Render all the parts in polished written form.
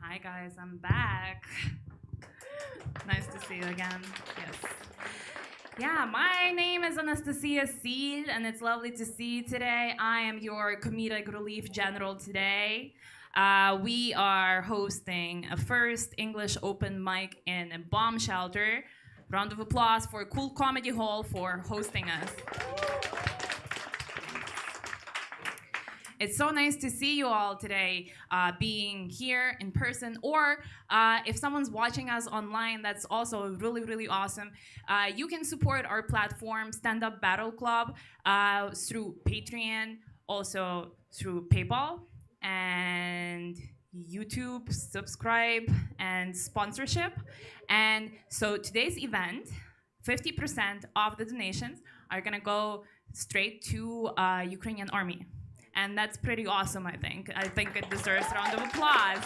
Hi guys, I'm back. Nice to see you again. Yes. Yeah, my name is Anastasia Seed, and it's lovely to see you today. I am your comedic relief general today. We are hosting a first English open mic in a bomb shelter. Round of applause for Cool Comedy Hall for hosting us. It's so nice to see you all today, being here in person, or if someone's watching us online, that's also really, really awesome. You can support our platform, Stand-Up Battle Club, through Patreon, also through PayPal, and YouTube, subscribe, and sponsorship. And so today's event, 50% of the donations are gonna go straight to Ukrainian army. And that's pretty awesome, I think. I think it deserves a round of applause.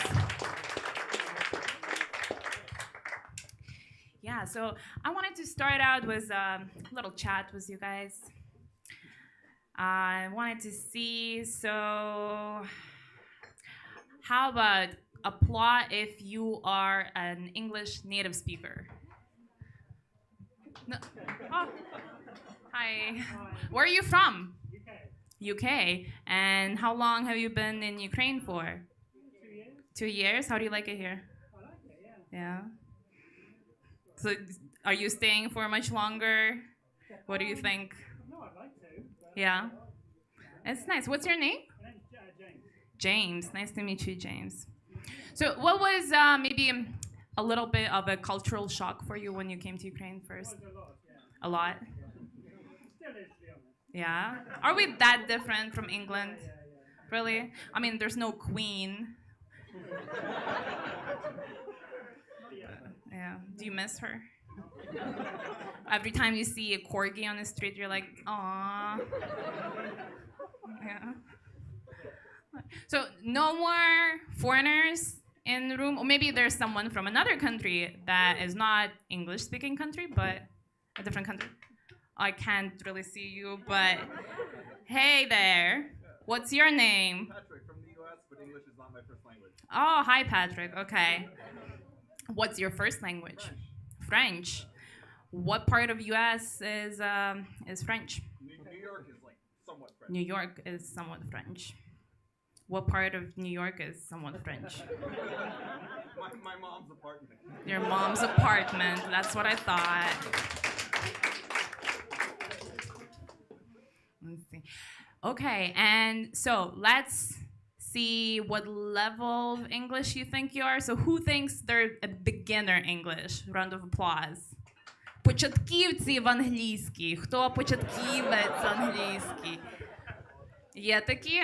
Yeah, so I wanted to start out with a little chat with you guys. I wanted to see, so how about applaud if you are an English native speaker? No. Oh. Hi. Where are you from? UK. And how long have you been in Ukraine for? 2 years. 2 years? How do you like it here? I like it, yeah. Yeah. So are you staying for much longer? What do you think? No, I'd like to. Yeah. It's nice. What's your name? My name's James. James. Nice to meet you, James. So what was maybe a little bit of a cultural shock for you when you came to Ukraine first? A lot, yeah. A lot? Still is, to be honest. Yeah. Are we that different from England? Yeah. Really? I mean, there's no queen. Yeah. Do you miss her? Every time you see a corgi on the street, you're like, aww. Yeah. So no more foreigners in the room? Or maybe there's someone from another country that is not English-speaking country, but a different country. I can't really see you, but hey there. What's your name? Patrick from the US, but English is not my first language. Oh, hi, Patrick. Okay. What's your first language? French. What part of US is French? New York is like somewhat French. New York is somewhat French. What part of New York is somewhat French? My mom's apartment. Your mom's apartment. That's what I thought. Let's see. Okay, and so let's see what level of English you think you are. So who thinks they're a beginner English? Round of applause. Початківці в англійській. Хто початківець англійський? Є такі?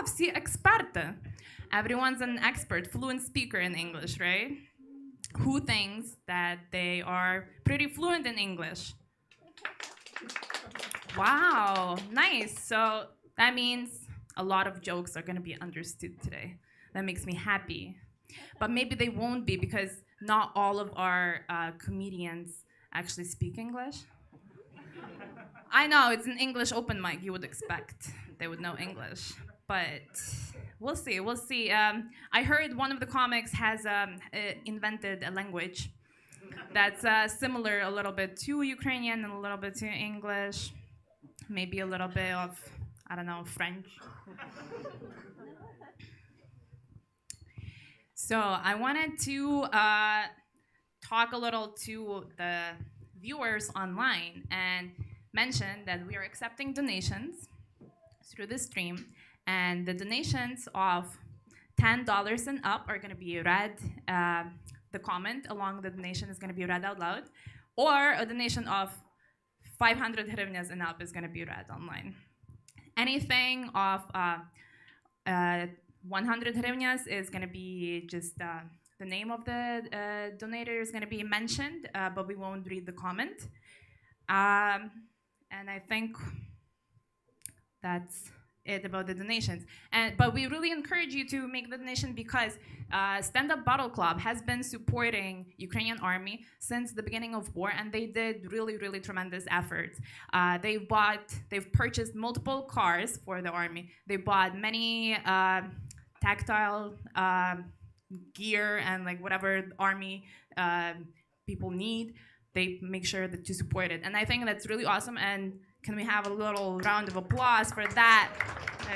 Всі експерти. Everyone's an expert, fluent speaker in English, right? Who thinks that they are pretty fluent in English? Wow, nice. So that means a lot of jokes are going to be understood today. That makes me happy. But maybe they won't be because not all of our comedians actually speak English. I know, it's an English open mic. You would expect they would know English. But we'll see, we'll see. I heard one of the comics has invented a language that's similar a little bit to Ukrainian and a little bit to English. Maybe a little bit of, I don't know, French. So I wanted to talk a little to the viewers online and mention that we are accepting donations through the stream. And the donations of $10 and up are going to be read. The comment along the donation is going to be read out loud. Or a donation of 500 hryvnias and up is going to be read online. Anything of 100 hryvnias is going to be just the name of the donator is going to be mentioned, but we won't read the comment. And I think that's it about the donations. But we really encourage you to make the donation because Stand-Up Battle Club has been supporting Ukrainian army since the beginning of war, and they did really, really tremendous efforts. They've purchased multiple cars for the army. They bought many tactile gear and like whatever army people need. They make sure that to support it, and I think that's really awesome. And can we have a little round of applause for that?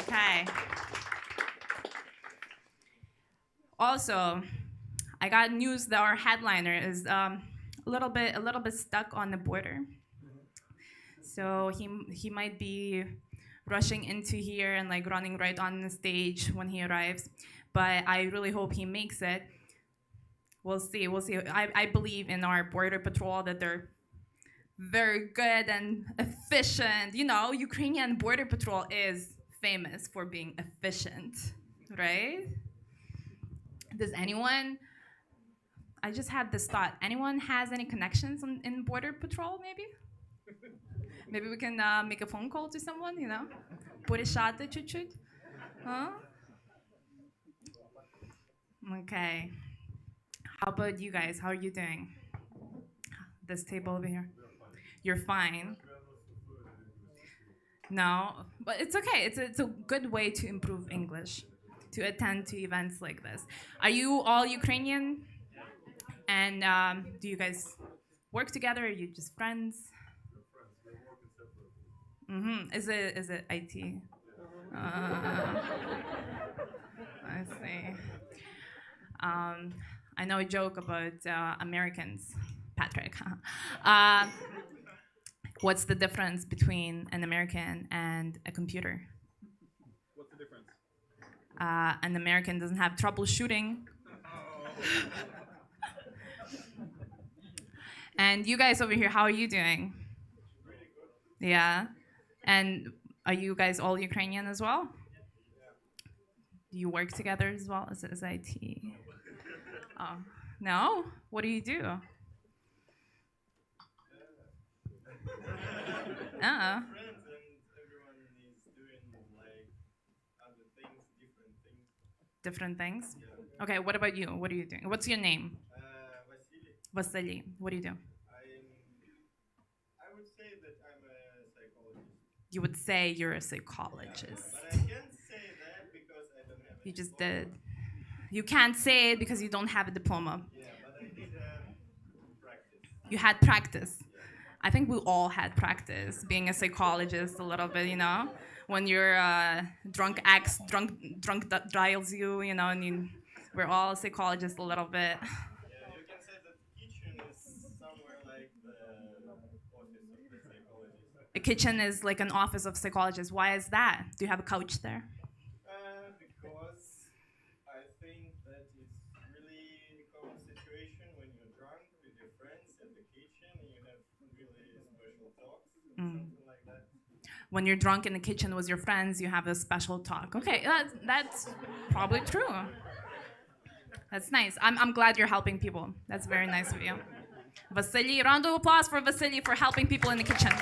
Okay. Also, I got news that our headliner is a little bit stuck on the border. So he might be rushing into here and like running right on the stage when he arrives. But I really hope he makes it. We'll see. I believe in our border patrol that they're very good and efficient. You know, Ukrainian border patrol is famous for being efficient, right? Does anyone, I just had this thought, anyone has any connections in border patrol maybe? Maybe we can make a phone call to someone, you know? Порішати чуть-чуть? Huh? Okay. How about you guys? How are you doing? This table over here. You're fine. No, but it's okay. It's a good way to improve English, to attend to events like this. Are you all Ukrainian? And do you guys work together? Or are you just friends? Is it IT? I see. I know a joke about Americans, Patrick. What's the difference between an American and a computer? What's the difference? An American doesn't have troubleshooting. And you guys over here, how are you doing? Pretty good. Yeah. And are you guys all Ukrainian as well? Do you work together as well as IT? Oh, no? What do you do? Friends and everyone is doing like other things, different things. Different things? Okay, what about you? What are you doing? What's your name? Vasily, Vasily. What do you do? I would say that I'm a psychologist. You would say you're a psychologist. But I can't say that because I don't have a You just diploma. did. You can't say it because you don't have a diploma. Yeah, but I did practice. You had practice. I think we all had practice being a psychologist a little bit, you know, when your drunk dials you, you know, and we're all psychologists a little bit. Yeah, you can say that kitchen is somewhere like the office of the psychologist. A kitchen is like an office of psychologists. Why is that? Do you have a couch there? Because I think that it's really common situation when you're drunk with your friends at the kitchen and you have really special talks, something like that. When you're drunk in the kitchen with your friends, you have a special talk. Okay, that's probably true. That's nice. I'm glad you're helping people. That's very nice of you. Vasily, round of applause for Vasily for helping people in the kitchen.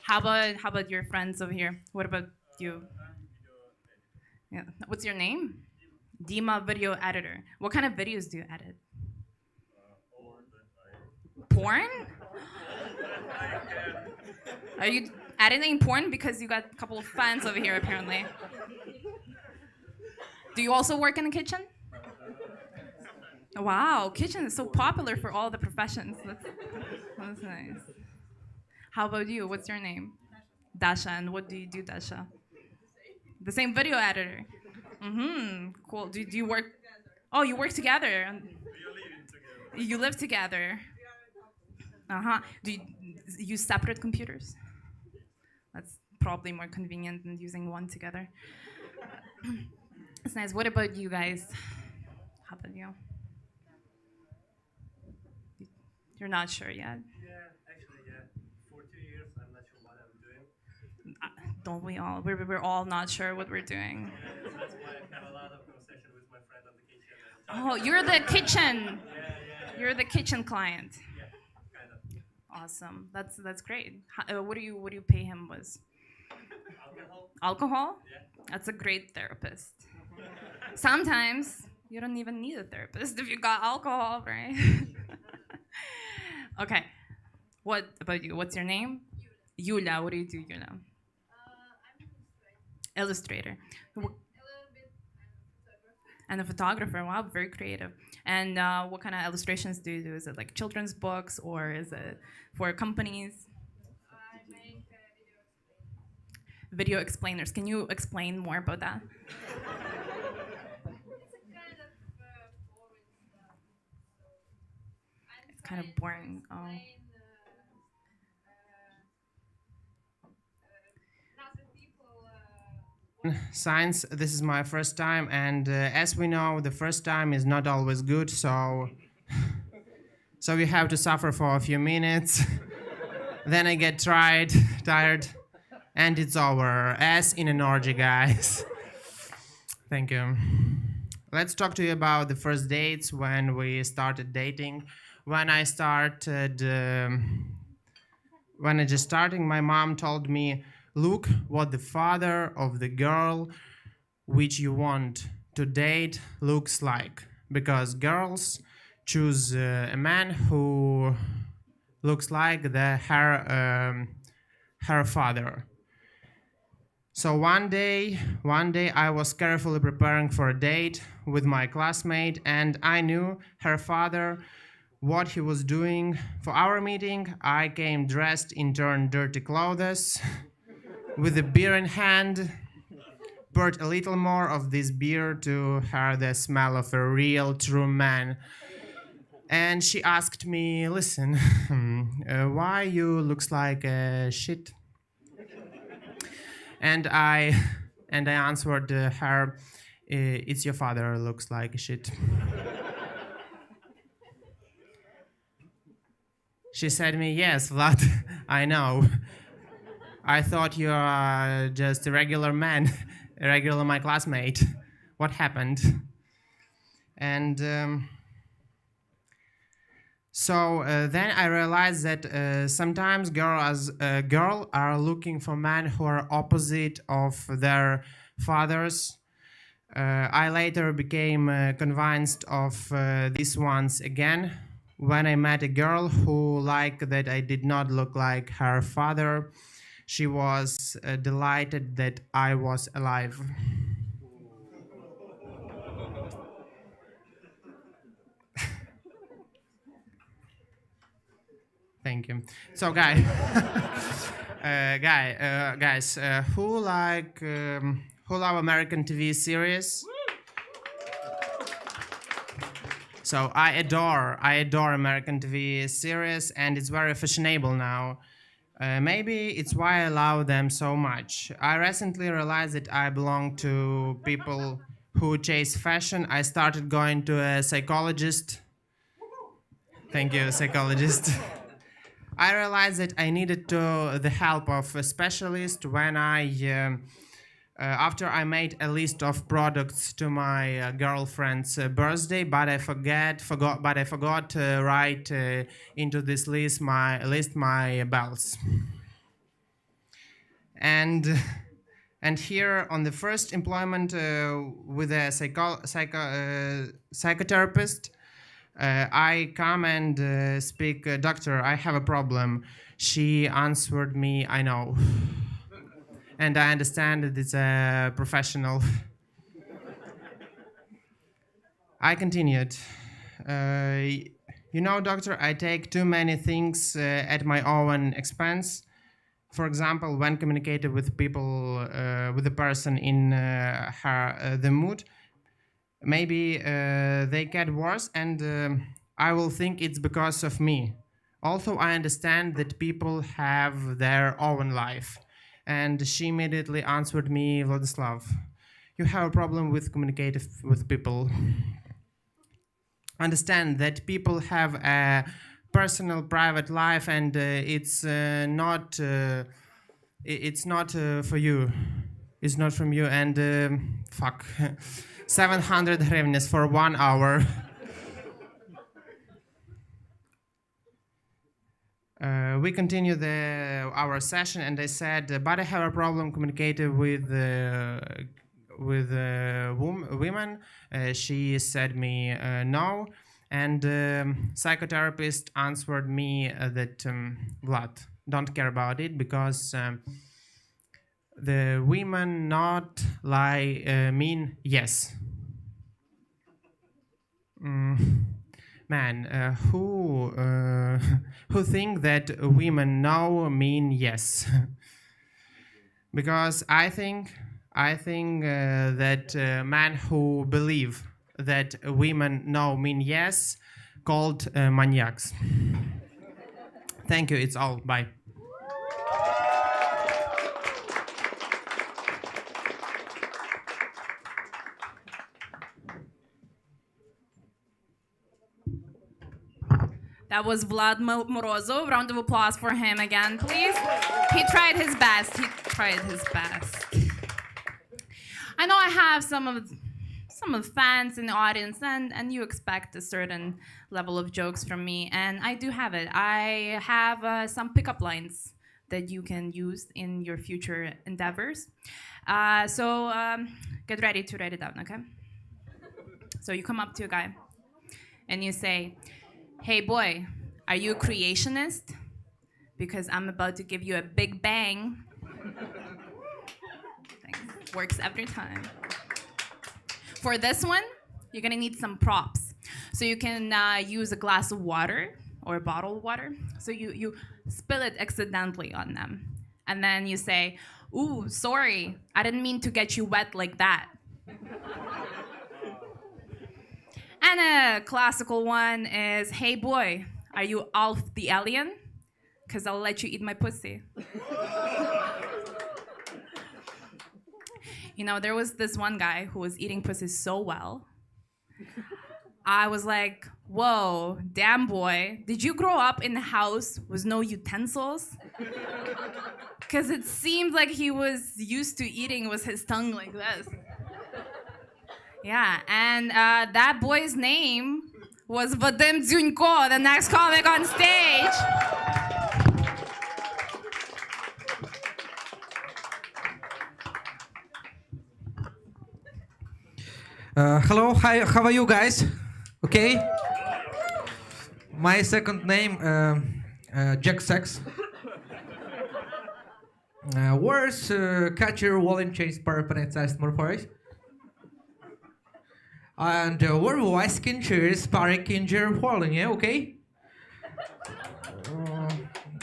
How about your friends over here? What about you? Yeah. What's your name? Dima, video editor. What kind of videos do you edit? Porn? Are you editing porn? Because you got a couple of fans over here, apparently. Do you also work in the kitchen? Wow, kitchen is so popular for all the professions. That's nice. How about you? What's your name? Dasha. And what do you do, Dasha? The same video editor. Cool. Do you work? Oh, you work together. We are living together. You live together. Do you use separate computers? That's probably more convenient than using one together. That's nice. What about you guys? How about you? You're not sure yet? Yeah, actually, yeah. For 2 years, I'm not sure what I'm doing. Don't we all? We're all not sure what we're doing. Yeah, that's why I have a lot of conversation with my friend on the kitchen. Oh, you're the kitchen. You're the kitchen client. Yeah, kind of. Awesome. That's great. What do you pay him with? Alcohol? Alcohol? Yeah. That's a great therapist. Sometimes you don't even need a therapist if you got alcohol, right? Okay. What about you? What's your name? Yulia. What do you do, Yulia? I'm an illustrator. Illustrator. A little bit, And a photographer. Wow, very creative. And what kind of illustrations do you do? Is it like children's books or is it for companies? I make Video explainers. Can you explain more about that? It's a kind of boring stuff. So I'm It's kind of trying to boring. Oh. explain, other people, Science, this is my first time, and as we know, the first time is not always good, so you have to suffer for a few minutes. Then I get tired, and it's over. As in an orgy, guys. Thank you. Let's talk to you about the first dates when we started dating. When I just starting, my mom told me, look what the father of the girl which you want to date looks like. Because girls choose a man who looks like her father. So one day I was carefully preparing for a date with my classmate, and I knew her father, what he was doing. For our meeting, I came dressed in dirty clothes, with a beer in hand, poured a little more of this beer to her the smell of a real true man. And she asked me, listen, why you looks like shit? And I answered her, it's your father looks like shit. She said me, yes, Vlad, I know. I thought you are just a regular man, my classmate. What happened? And then I realized that sometimes girls are looking for men who are opposite of their fathers. I later became convinced of this once again when I met a girl who liked that I did not look like her father. She was delighted that I was alive. Thank you. So, guys, who love American TV series? So I adore American TV series, and it's very fashionable now. Maybe it's why I love them so much. I recently realized that I belong to people who chase fashion. I started going to a psychologist. Thank you, psychologist. I realized that I needed the help of a specialist when after I made a list of products to my girlfriend's birthday, but I forgot to write into this list my belts. And here on the first employment with a psychotherapist, I come and speak, doctor, I have a problem. She answered me, I know. And I understand that it's a professional. I continued. You know, doctor, I take too many things at my own expense. For example, when communicated with people, with a person in the mood, maybe they get worse, and I will think it's because of me. Also, I understand that people have their own life. And she immediately answered me, Vladislav, you have a problem with communicating with people. Understand that people have a personal, private life, and it's not for you. It's not from you. And fuck, 700 hryvnias for 1 hour. We continued our session, and I said, but I have a problem communicating with women. She said me no, and psychotherapist answered me that Vlad, don't care about it, because the women not mean yes. Man, who think that women no mean yes? Because I think that men who believe that women no mean yes called maniacs. Thank you. It's all. Bye. That was Vlad Morozov. Round of applause for him again, please. He tried his best. I know I have some of fans in the audience, and you expect a certain level of jokes from me, and I do have it. I have some pickup lines that you can use in your future endeavors. So get ready to write it down, okay? So you come up to a guy, and you say, hey boy, are you a creationist? Because I'm about to give you a big bang. Thanks. Works every time. For this one, you're gonna need some props. So you can use a glass of water or a bottle of water. So you spill it accidentally on them. And then you say, ooh, sorry, I didn't mean to get you wet like that. And a classical one is, hey boy, are you Alf the alien? Because I'll let you eat my pussy. You know, there was this one guy who was eating pussy so well. I was like, whoa, damn boy, did you grow up in a house with no utensils? Because it seemed like he was used to eating with his tongue like this. Yeah, and that boy's name was Vadim Dzunko, the next comic on stage. Hello, hi, how are you guys? Okay? My second name, Jack Sex. Where's catcher Wallen Chase Parapanetized Morphoris? And where was Kincher Sparring Kinger Falling, yeah, okay?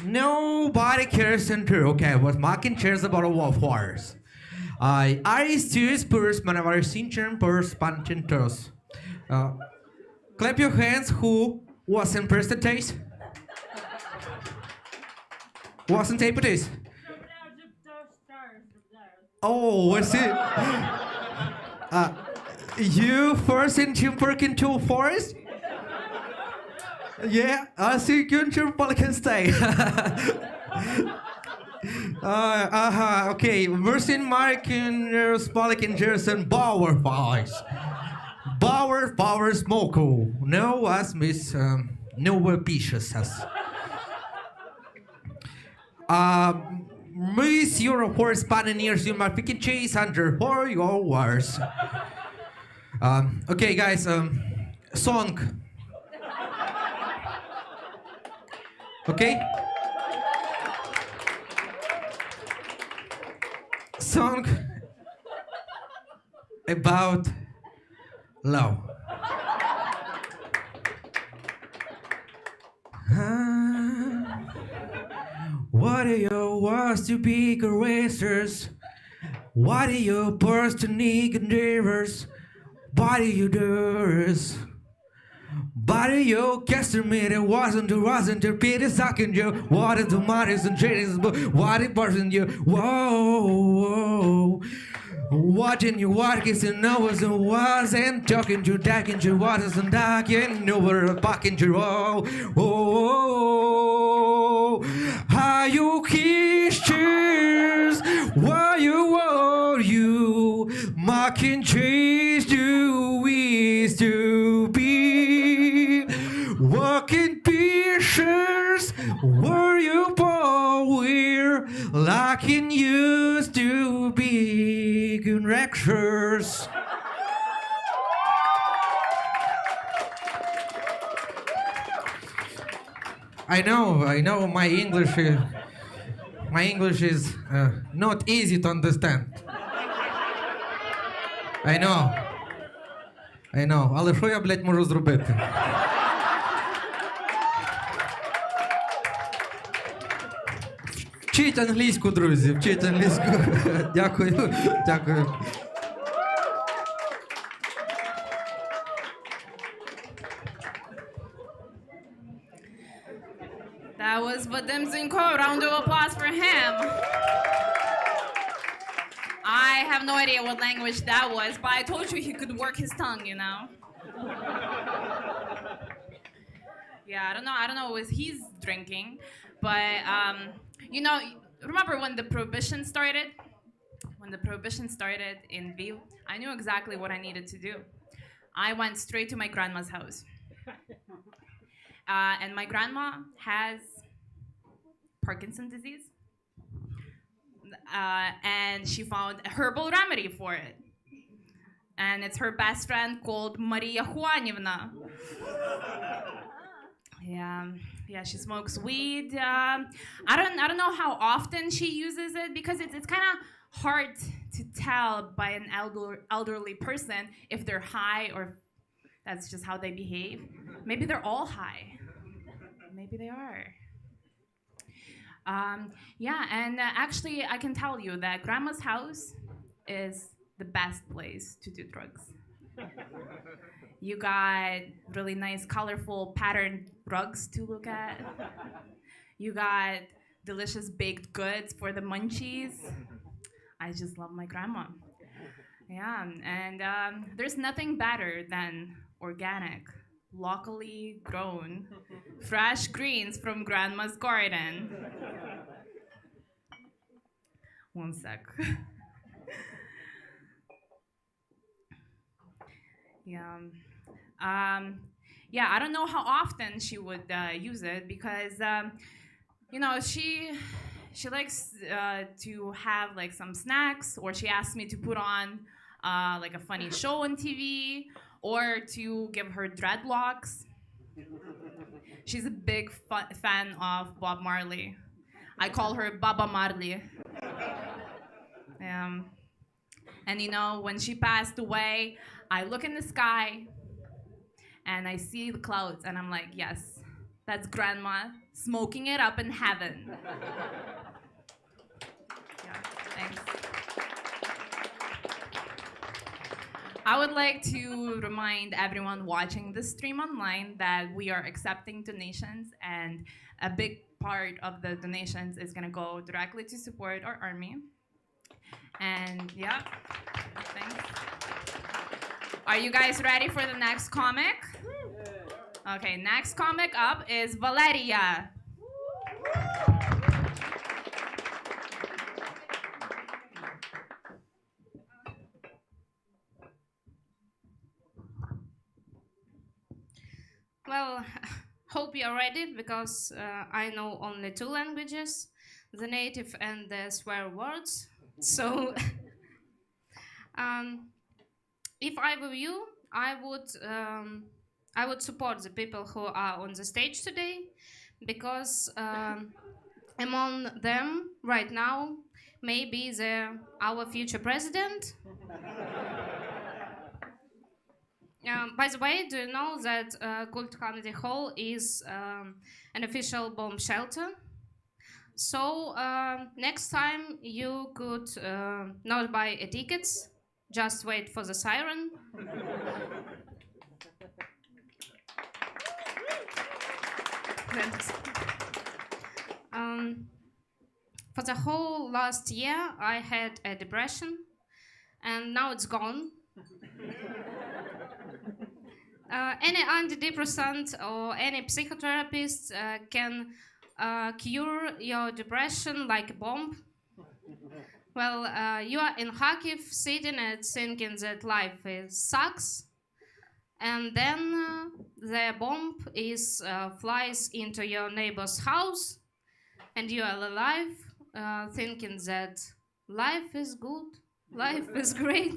Nobody cares in Peru. Okay, what Markin cares about a wolf wars. I still spurs whenever sinchen purs panchentos. Clap your hands who was in percentage. Wasn't tape it is. Oh, what's it? You first in Chimperkin to forest? Yeah, I see you in Chimperkin stay. Okay, Versin Markin, Spalikin, Jerson, Bauer Files. Bauer Smoko. No, as Miss, no Pishas as. Miss Europe for Spaniards, you might pick chase under for your wars. Okay, guys, song. Okay? Song about love. What are your words to big erasers? What are your bursts to nigga endeavors? What are your doors? But you guessed me, it wasn't to pity sucking you. What is the money's and changes, but what it wasn't you? Whoa. Watching you walk is and wasn't talking to talking to what isn't talking over a fucking you. Oh, how you kiss cheers, why you are you mocking chase you is to be walking pictures where you born where like in used to be good lectures. I know my English is not easy to understand. I know, але що я, блядь, можу зробити? Вчіть англійську, друзі, вчіть англійську. Дякую. That was Vadim Zinko. Round of applause for him. I have no idea what language that was, but I told you he could work his tongue, you know? Yeah, I don't know what he's drinking, but, you know, remember when the prohibition started? When the prohibition started in Lviv, I knew exactly what I needed to do. I went straight to my grandma's house. And my grandma has Parkinson's disease. And she found a herbal remedy for it. And it's her best friend called Maria Juanivna. Yeah, she smokes weed. I don't know how often she uses it because it's kind of hard to tell by an elderly person if they're high or that's just how they behave. Maybe they're all high. Maybe they are. Actually, I can tell you that grandma's house is the best place to do drugs. You got really nice, colorful, patterned rugs to look at. You got delicious baked goods for the munchies. I just love my grandma. Yeah, and there's nothing better than organic, locally grown, fresh greens from grandma's garden. One sec. I don't know how often she would use it because, she likes to have like some snacks, or she asks me to put on like a funny show on TV, or to give her dreadlocks. She's a big fan of Bob Marley. I call her Baba Marley. And when she passed away, I look in the sky and I see the clouds and I'm like, yes, that's grandma smoking it up in heaven. Yeah, thanks. I would like to remind everyone watching this stream online that we are accepting donations, and a big part of the donations is going to go directly to support our army. And yeah, thanks. Are you guys ready for the next comic? Okay, next comic up is Valeria. Well, hope you're ready, because I know only 2 languages, the native and the swear words. So, if I were you, I would support the people who are on the stage today, because among them right now maybe our future president. By the way, do you know that Cult Comedy Hall is an official bomb shelter? So next time you could not buy a tickets, just wait for the siren. Thanks. For the whole last year, I had a depression, and now it's gone. Any antidepressant or any psychotherapist can cure your depression like a bomb. Well, you are in Kharkiv sitting and thinking that life sucks, and then the bomb flies into your neighbor's house, and you are alive, thinking that life is good, life is great,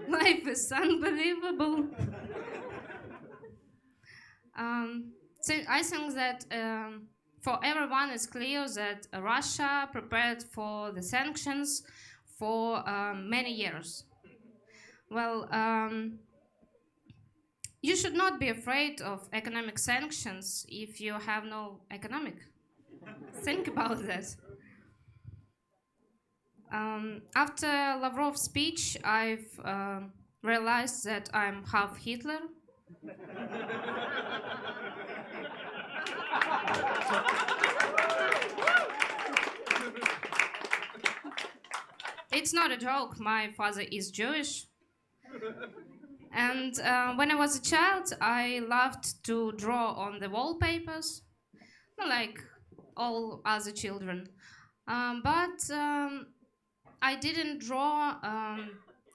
life is unbelievable. So I think that for everyone it's clear that Russia prepared for the sanctions for many years. Well, you should not be afraid of economic sanctions if you have no economic. Think about that. After Lavrov's speech, I've realized that I'm half Hitler. It's not a joke, my father is Jewish. And when I was a child, I loved to draw on the wallpapers, like all other children. But I didn't draw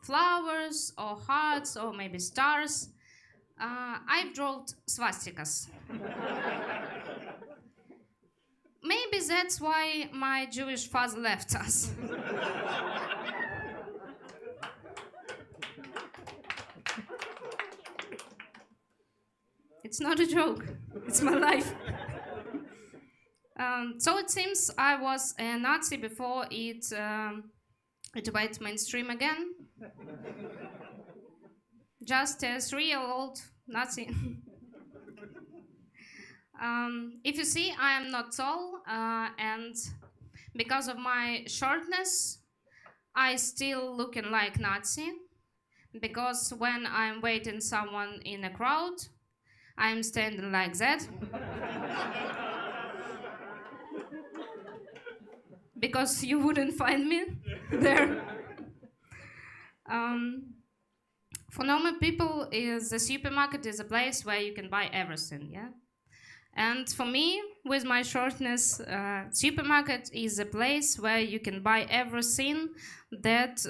flowers or hearts or maybe stars. I drew swastikas. Maybe that's why my Jewish father left us. It's not a joke. It's my life. So it seems I was a Nazi before it went mainstream again. Just a 3-year-old Nazi. If you see, I am not tall, and because of my shortness, I still looking like Nazi. Because when I'm waiting someone in a crowd, I'm standing like that. Because you wouldn't find me there. For normal people, the supermarket is a place where you can buy everything, yeah? And for me, with my shortness, supermarket is a place where you can buy everything that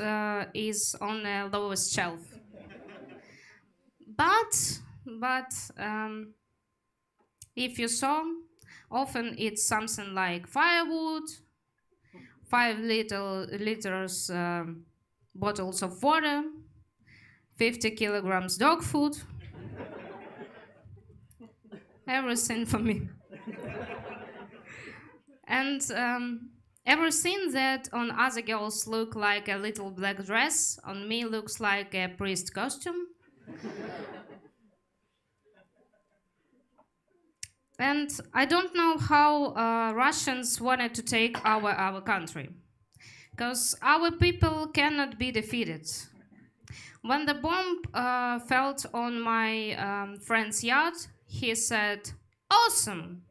is on the lowest shelf. But if you saw, often it's something like firewood, 5 liters bottles of water, 50 kilograms dog food. Everything for me. And everything that on other girls look like a little black dress, on me looks like a priest costume. And I don't know how Russians wanted to take our country, because our people cannot be defeated. When the bomb fell on my friend's yacht, he said, "Awesome!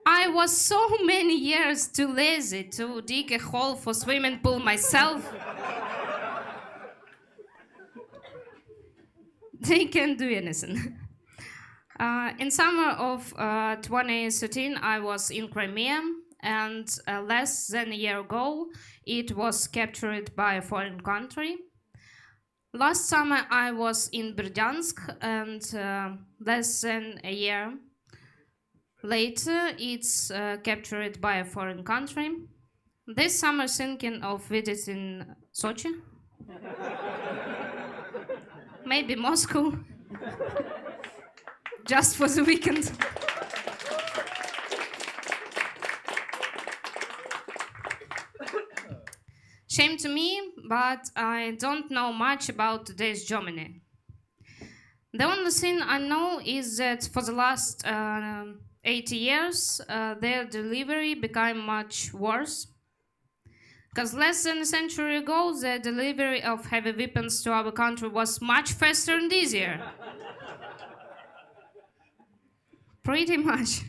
I was so many years too lazy to dig a hole for swimming pool myself. They can't do anything." In summer of 2013, I was in Crimea, and less than a year ago, it was captured by a foreign country. Last summer, I was in Berdyansk, and less than a year later, it's captured by a foreign country. This summer, thinking of visiting Sochi, maybe Moscow, just for the weekend. Shame to me, but I don't know much about today's Germany. The only thing I know is that for the last 80 years, their delivery became much worse. Because less than a century ago, the delivery of heavy weapons to our country was much faster and easier. Pretty much.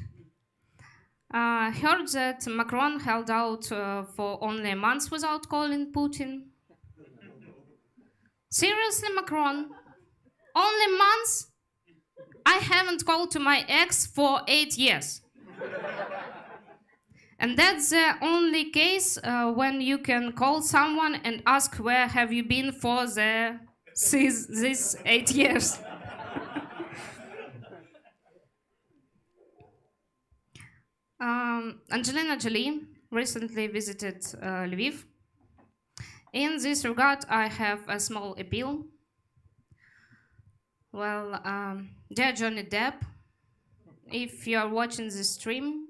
Heard that Macron held out for only a month without calling Putin. Seriously, Macron? Only a month? I haven't called to my ex for 8 years. And that's the only case when you can call someone and ask where have you been for these 8 years. Angelina Jolie recently visited Lviv. In this regard, I have a small appeal. Well, dear Johnny Depp, if you are watching this stream,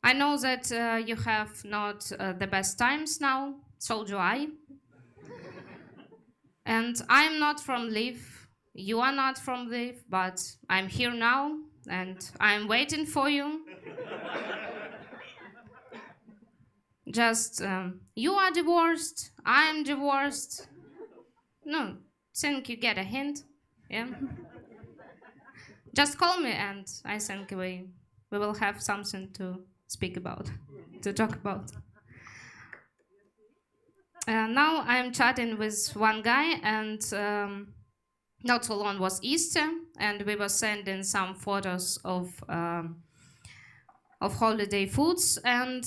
I know that you have not the best times now, so do I. And I'm not from Lviv, you are not from Lviv, but I'm here now, and I'm waiting for you. Just, you are divorced, I'm divorced. No, think you get a hint, yeah? Just call me and I think we will have something to speak about, to talk about. Now I'm chatting with one guy, and not so long was Easter, and we were sending some photos of holiday foods, and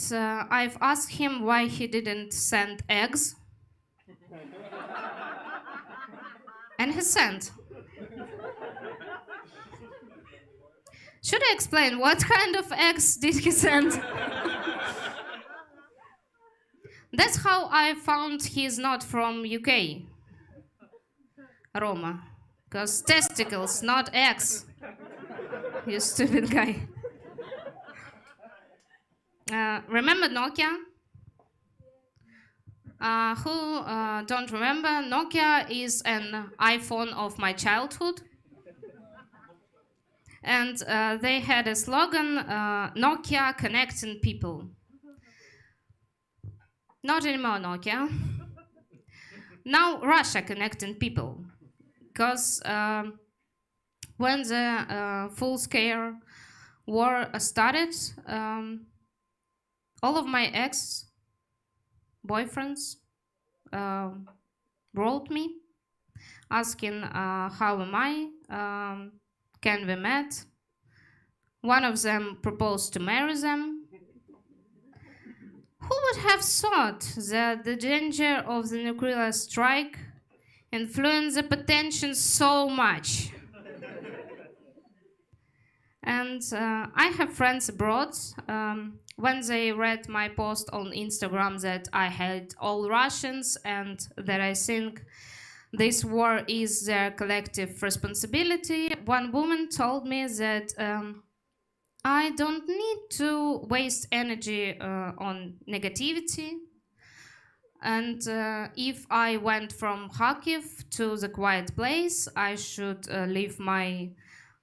I've asked him why he didn't send eggs. And he sent. Should I explain what kind of eggs did he send? That's how I found he's not from UK. Roma. Because testicles, not eggs. You stupid guy. Remember Nokia? Who don't remember? Nokia is an iPhone of my childhood. And they had a slogan, Nokia connecting people. Not anymore Nokia. Now Russia connecting people. Because when the full-scale war started, all of my ex-boyfriends wrote me asking how am I, can we meet? One of them proposed to marry them. Who would have thought that the danger of the nuclear strike influenced the potential so much? And I have friends abroad. When they read my post on Instagram that I hate all Russians and that I think this war is their collective responsibility, one woman told me that I don't need to waste energy on negativity. And if I went from Kharkiv to the quiet place, I should live my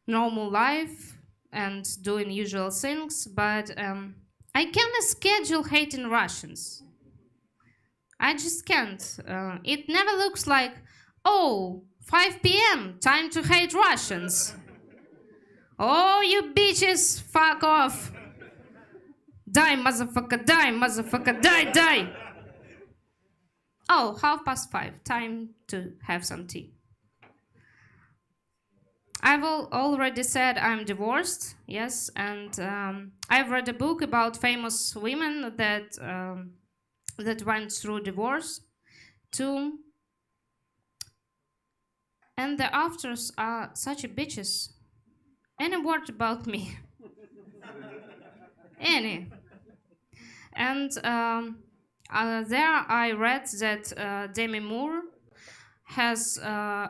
normal life, and doing usual things, but I can't schedule hating Russians. I just can't. It never looks like, oh, 5 p.m., time to hate Russians. Oh, you bitches, fuck off. Die, motherfucker, die, die. Oh, 5:30, time to have some tea. I've already said I'm divorced, yes, and I've read a book about famous women that went through divorce too. And the afters are such a bitches. Any word about me? Any. And there I read that Demi Moore has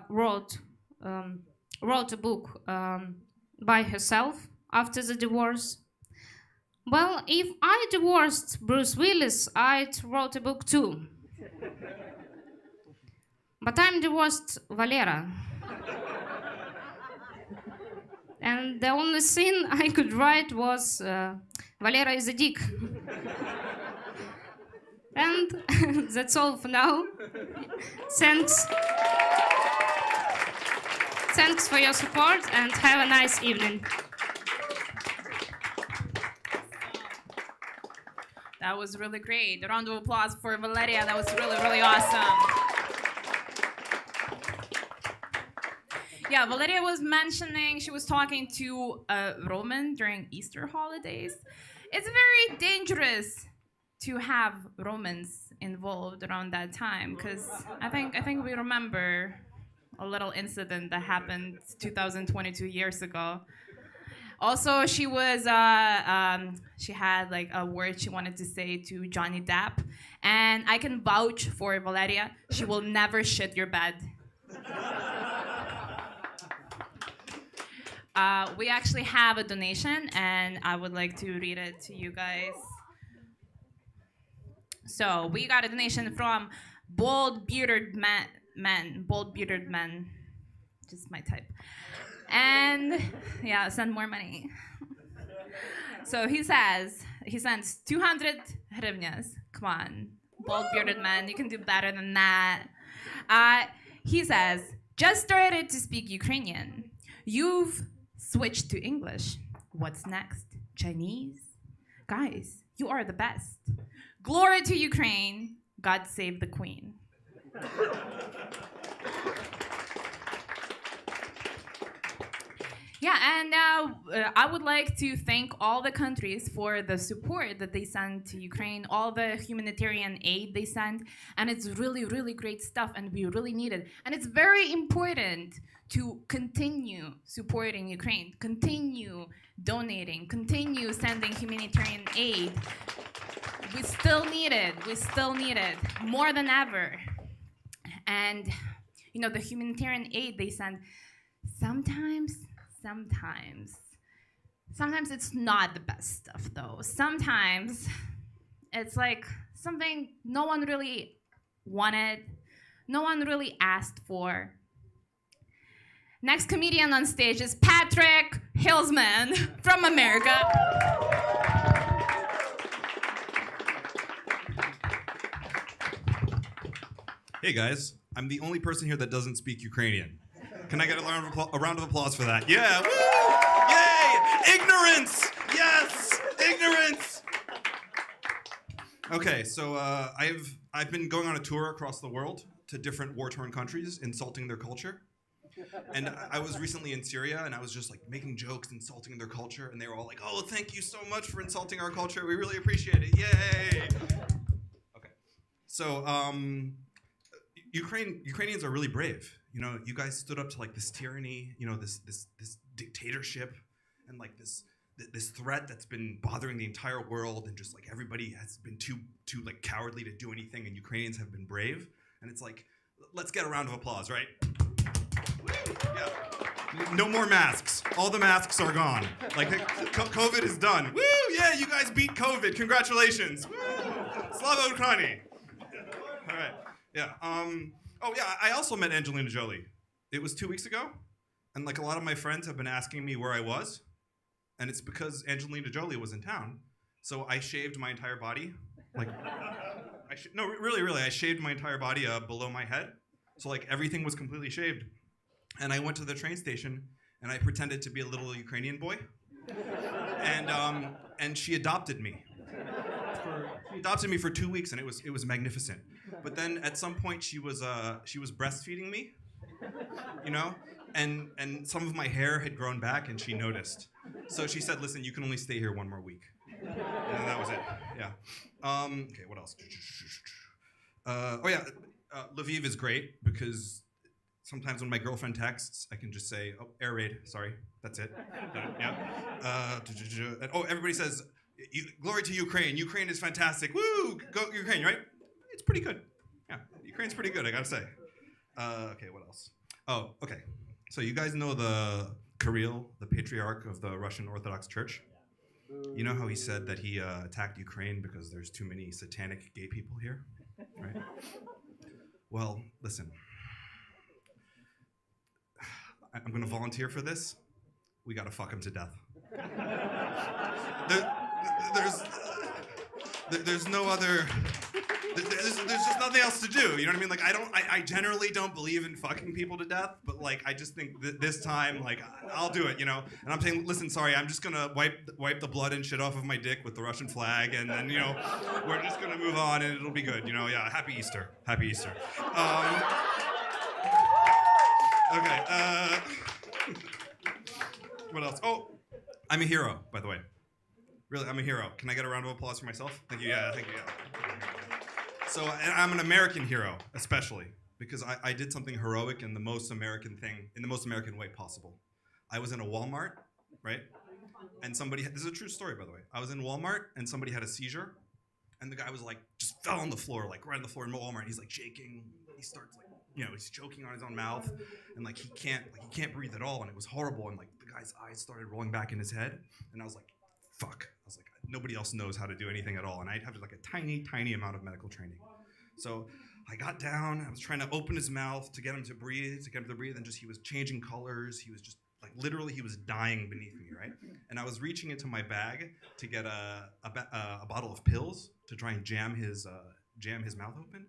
wrote a book by herself after the divorce. Well, if I divorced Bruce Willis, I'd wrote a book too. But I'm divorced Valera. And the only thing I could write was Valera is a dick. And that's all for now. Thanks. Thanks for your support and have a nice evening. That was really great. A round of applause for Valeria. That was really, really awesome. Yeah, Valeria was mentioning, she was talking to a Roman during Easter holidays. It's very dangerous to have Romans involved around that time, because I think we remember a little incident that happened 2022 years ago. Also, she was she had like a word she wanted to say to Johnny Depp, and I can vouch for Valeria. She will never shit your bed. We actually have a donation, and I would like to read it to you guys. So we got a donation from Bold Bearded Man, just my type. And yeah, send more money. So he sends 200 hryvnias. Come on, Bold Bearded Man, you can do better than that. He says, just started to speak Ukrainian. You've switched to English. What's next? Chinese? Guys, you are the best. Glory to Ukraine. God save the Queen. Yeah, and I would like to thank all the countries for the support that they send to Ukraine, all the humanitarian aid they send, and it's really, really great stuff, and we really need it. And it's very important to continue supporting Ukraine, continue donating, continue sending humanitarian aid. We still need it more than ever. And, you know, the humanitarian aid they send, sometimes it's not the best stuff, though. Sometimes it's like something no one really wanted, no one really asked for. Next comedian on stage is Patrick Hillsman from America. Hey guys, I'm the only person here that doesn't speak Ukrainian. Can I get a round of applause for that? Yeah, woo! Yay! Ignorance! Yes! Ignorance! Okay, so I've been going on a tour across the world to different war-torn countries, insulting their culture. And I was recently in Syria, and I was just like making jokes, insulting their culture, and they were all like, "Oh, thank you so much for insulting our culture. We really appreciate it. Yay!" Okay, so Ukrainians are really brave. You know, you guys stood up to like this tyranny, you know, this dictatorship, and like this threat that's been bothering the entire world, and just like everybody has been too like cowardly to do anything, and Ukrainians have been brave. And it's like, let's get a round of applause, right? Yeah. No more masks. All the masks are gone. Like COVID is done. Woo! Yeah, you guys beat COVID. Congratulations. Woo! Slava Ukraini. All right. Yeah. Oh yeah, I also met Angelina Jolie. It was 2 weeks ago, and like a lot of my friends have been asking me where I was, and it's because Angelina Jolie was in town. So I shaved my entire body, like, no, really, I shaved my entire body below my head. So like everything was completely shaved. And I went to the train station and I pretended to be a little Ukrainian boy. And she adopted me. She adopted me for 2 weeks, and it was magnificent. But then at some point she was breastfeeding me, you know, and some of my hair had grown back, and she noticed. So she said, "Listen, you can only stay here 1 more week." And then that was it. Yeah. Okay. What else? Lviv is great because sometimes when my girlfriend texts, I can just say, "Oh, air raid. Sorry, that's it." Yeah. And, oh, everybody says, "Glory to Ukraine. Ukraine is fantastic. Woo! Go Ukraine!" Right? It's pretty good. Yeah, Ukraine's pretty good. I gotta say. Okay. What else? Oh, okay. So you guys know the Kirill, the patriarch of the Russian Orthodox Church? You know how he said that he attacked Ukraine because there's too many satanic gay people here, right? Well, listen. I'm gonna volunteer for this. We gotta fuck him to death. There's no other. There's just nothing else to do. You know what I mean? Like I generally don't believe in fucking people to death, but like I just think this time, like I'll do it. You know? And I'm saying, listen, sorry, I'm just gonna wipe the blood and shit off of my dick with the Russian flag, and then we're just gonna move on, and it'll be good. You know? Yeah. Happy Easter. Happy Easter. Okay. What else? Oh, I'm a hero, by the way. Really, I'm a hero. Can I get a round of applause for myself? Thank you. Yeah, thank you. Yeah. So, and I'm an American hero, especially because I did something heroic in the most American thing, in the most American way possible. I was in a Walmart, right? And this is a true story, by the way. I was in Walmart and somebody had a seizure, and the guy was like, just fell on the floor, like right on the floor in Walmart. He's like shaking. He starts like, he's choking on his own mouth, and like he can't breathe at all, and it was horrible. And like the guy's eyes started rolling back in his head, and I was like, fuck. I was like, nobody else knows how to do anything at all, and I'd have like a tiny amount of medical training. So I got down, I was trying to open his mouth to get him to breathe, and just he was changing colors. He was just like literally he was dying beneath me, right? And I was reaching into my bag to get a bottle of pills to try and jam his mouth open,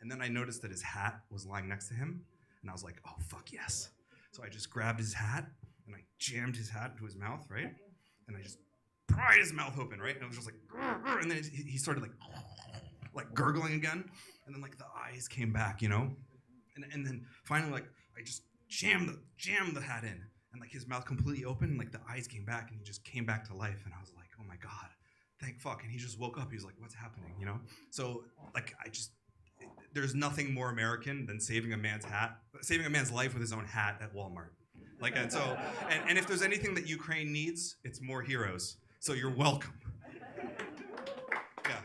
And then I noticed that his hat was lying next to him, and I was like, oh fuck yes. So I just grabbed his hat and I jammed his hat into his mouth, right? And I just pried his mouth open, right? And it was just like, grr, and then he started like gurgling again, and then like the eyes came back, and then finally like I just jammed the hat in, and like his mouth completely opened, and like the eyes came back, and he just came back to life, and I was like, oh my god, thank fuck. And he just woke up. He was like, what's happening, So like there's nothing more American than saving a man's life with his own hat at Walmart. Like, and so, and if there's anything that Ukraine needs, it's more heroes. So you're welcome. Yeah.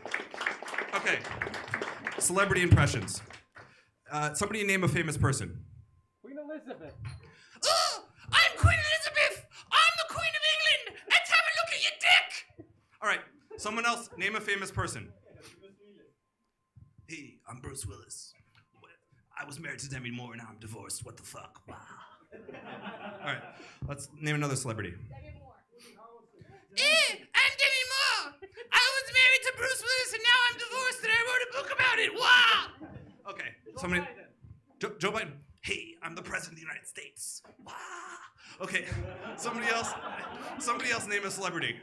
Okay. Celebrity impressions. Somebody name a famous person. Queen Elizabeth. Oh, I'm Queen Elizabeth. I'm the Queen of England. Let's have a look at your dick. All right. Someone else name a famous person. Hey, I'm Bruce Willis. I was married to Demi Moore, and now I'm divorced. What the fuck? Wow. All right, let's name another celebrity. Demi Moore. I'm Demi Moore. I was married to Bruce Willis, and now I'm divorced, and I wrote a book about it. Wow. Okay, somebody. Joe Biden. Hey, I'm the president of the United States. Wow. Okay, somebody else name a celebrity.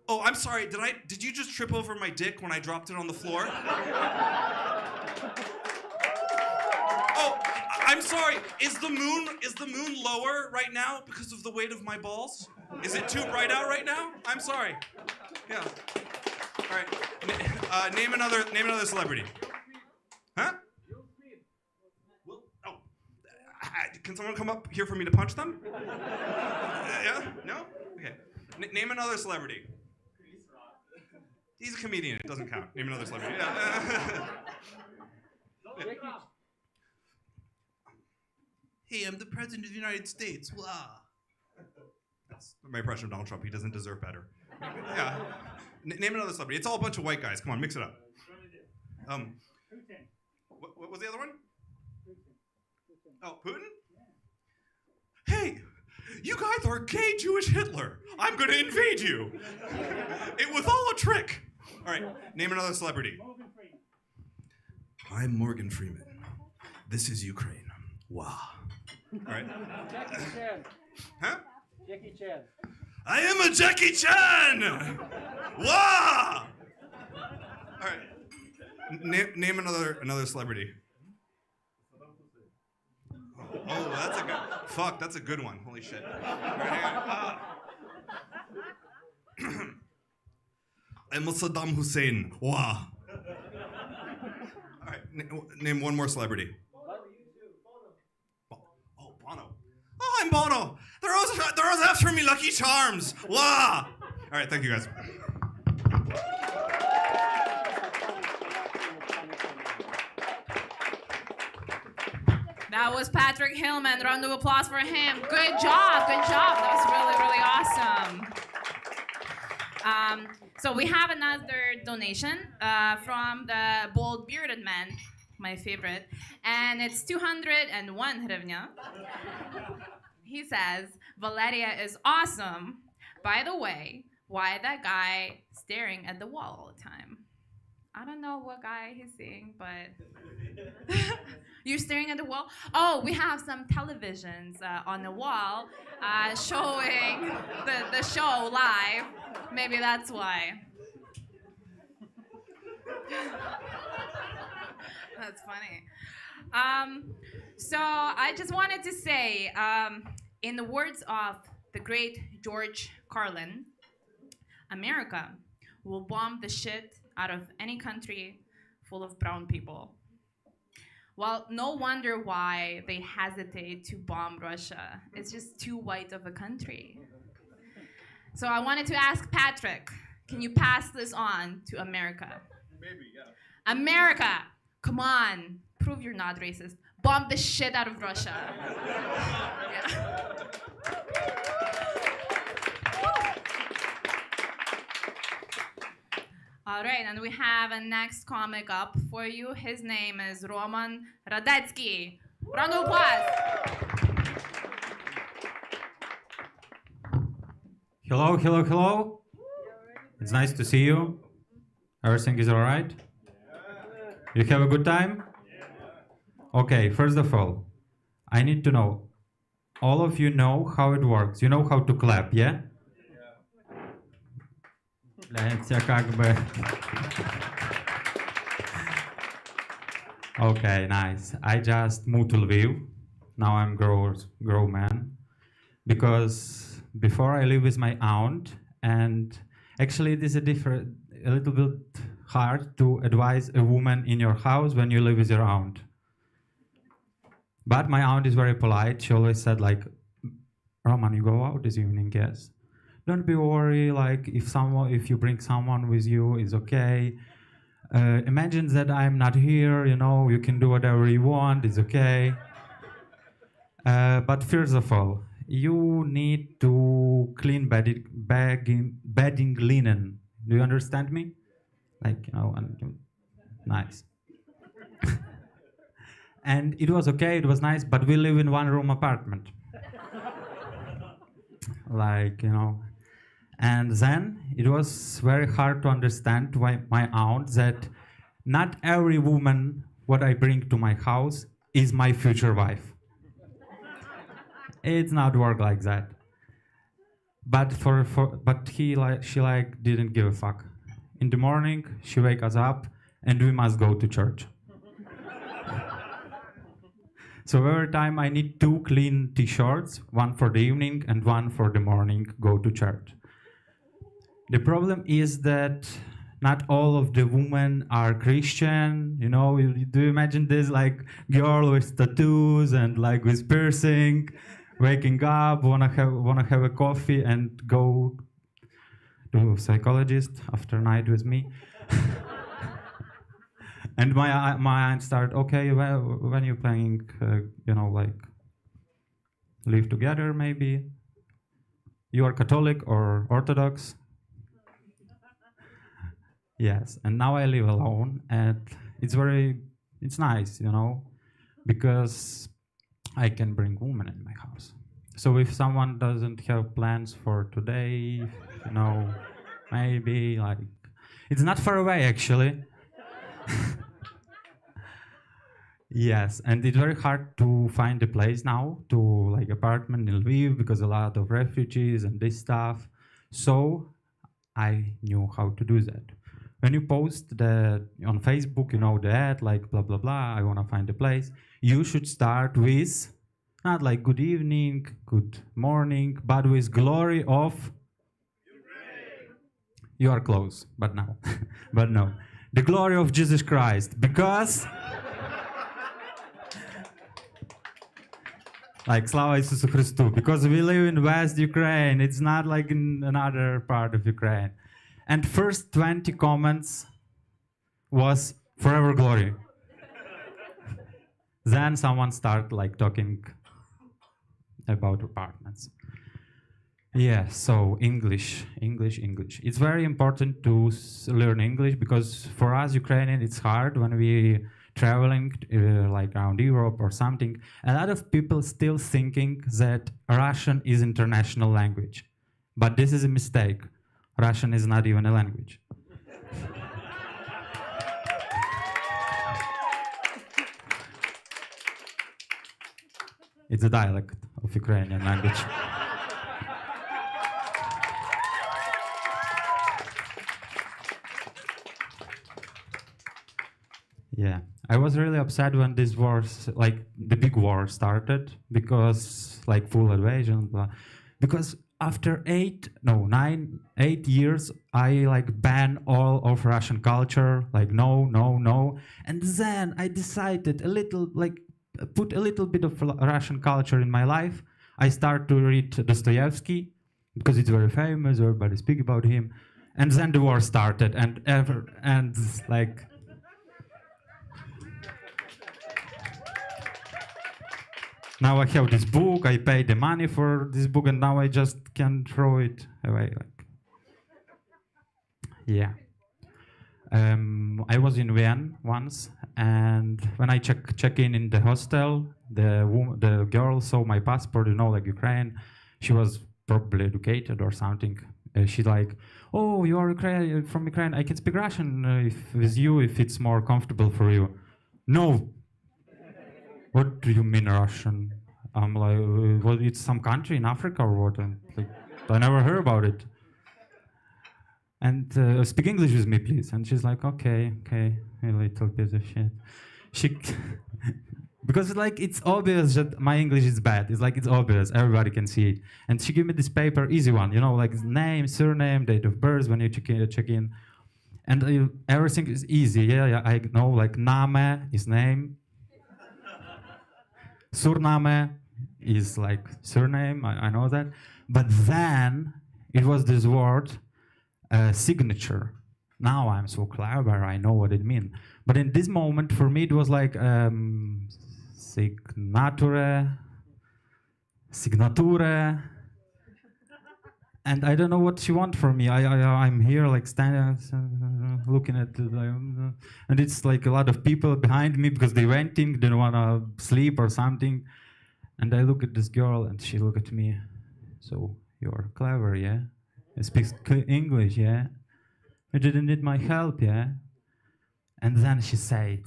Oh, I'm sorry. Did you just trip over my dick when I dropped it on the floor? Oh, I'm sorry. Is the moon lower right now because of the weight of my balls? Is it too bright out right now? I'm sorry. Yeah. All right. Name another celebrity. Huh? Oh. Can someone come up here for me to punch them? Yeah? No? Okay. Name another celebrity. He's a comedian. It doesn't count. Name another celebrity. Yeah. Hey, I'm the president of the United States. Wow. That's my impression of Donald Trump. He doesn't deserve better. Yeah. Name another celebrity. It's all a bunch of white guys. Come on, mix it up. What was the other one? Oh, Putin? Hey, You guys are gay Jewish Hitler. I'm gonna invade you. It was all a trick. All right, name another celebrity. Morgan Freeman. I'm Morgan Freeman. This is Ukraine. Wow. All right. Jackie Chan. Huh? Jackie Chan. I am a Jackie Chan. Wow. All right. Name another celebrity. Oh, that's a good. Fuck, that's a good one. Holy shit. All right, hang on. I'm Saddam Hussein. Wow. All right, name one more celebrity. Oh, Bono. Oh, I'm Bono. They're always after me, Lucky Charms. Wow. All right, thank you guys. That was Patrick Hillman. Round of applause for him. Good job. Good job. That was really, really awesome. So we have another donation from the bald bearded man, my favorite, and it's 201 hryvnia. He says, Valeria is awesome. By the way, why that guy staring at the wall all the time? I don't know what guy he's seeing, but you're staring at the wall? Oh, we have some televisions on the wall showing the show live. Maybe that's why. That's funny. So I just wanted to say, in the words of the great George Carlin, America will bomb the shit out of any country full of brown people. Well, no wonder why they hesitate to bomb Russia. It's just too white of a country. So I wanted to ask Patrick, can you pass this on to America? Maybe, yeah. America, come on, prove you're not racist. Bomb the shit out of Russia. Yeah. All right, and we have a next comic up for you. His name is Roman Radatsky. Round of applause. Hello, hello, hello. It's nice to see you. Everything is all right? You have a good time? Okay, first of all, I need to know, all of you know how it works. You know how to clap, yeah? Okay, nice. I just moved to Lviv. Now I'm grown man. Because before I live with my aunt, and actually it is a little bit hard to advise a woman in your house when you live with your aunt. But my aunt is very polite. She always said like, Roman, you go out this evening, yes? Don't be worried, like if you bring someone with you, it's okay. Imagine that I'm not here, you know, you can do whatever you want, it's okay. But first of all, you need to clean bedding linen. Do you understand me? Like, you know, nice. And it was okay, it was nice, but we live in one-room apartment. Like, you know. And then it was very hard to understand to my aunt that not every woman what I bring to my house is my future wife. It's not work like that. But she didn't give a fuck. In the morning she wake us up and we must go to church. So every time I need 2 clean t-shirts, one for the evening and one for the morning, go to church. The problem is that not all of the women are Christian. You know, do you imagine this like girl with tattoos and like with piercing, waking up, wanna have a coffee and go to a psychologist after night with me? And my aunt started, okay, well, when you're planning, you know, like live together maybe? You are Catholic or Orthodox? Yes, and now I live alone, and it's nice, you know, because I can bring women in my house. So if someone doesn't have plans for today, maybe like it's not far away actually. Yes, and it's very hard to find a place now to like apartment in Lviv because a lot of refugees and this stuff. So I knew how to do that. When you post on Facebook, the ad like blah blah blah, I want to find a place. You should start with not like good evening, good morning, but with glory of Ukraine. You are close, but no, but no, the glory of Jesus Christ, because. Like Slava Isusu Christu, because we live in West Ukraine, it's not like in another part of Ukraine. And first 20 comments was forever glory. Then someone started like talking about apartments. Yeah, so English. It's very important to learn English because for us Ukrainian it's hard when we traveling like around Europe or something. A lot of people still thinking that Russian is international language, but this is a mistake. Russian is not even a language. It's a dialect of Ukrainian language. Yeah, I was really upset when this war, like the big war started, because like full invasion, blah. Because after 8 years, I like ban all of Russian culture, like no. And then I decided put a little bit of Russian culture in my life. I start to read Dostoevsky, because it's very famous, everybody speak about him. And then the war started, and like, now I have this book, I pay the money for this book, and now I just can throw it away. Yeah. I was in Vienna once, and when I check in the hostel, the girl saw my passport, like Ukraine. She was probably educated or something. She's like, "Oh, you are from Ukraine. I can speak Russian with you if it's more comfortable for you." No. What do you mean Russian? I'm like, well, it's some country in Africa or what? I never heard about it. And speak English with me, please. And she's like, okay, a little piece of shit. Because like it's obvious that my English is bad. It's obvious, everybody can see it. And she gave me this paper, easy one, like name, surname, date of birth when you check in. And everything is easy. Yeah, I know, like name is name. Surname is like surname, I know that. But then it was this word, signature. Now I'm so clever, I know what it means. But in this moment, for me, it was like signature. And I don't know what she wants from me. I'm here like standing, looking at and it's like a lot of people behind me because they went in, didn't want to sleep or something. And I look at this girl and she look at me. So you're clever, yeah? You speak English, yeah? You didn't need my help, yeah? And then she said,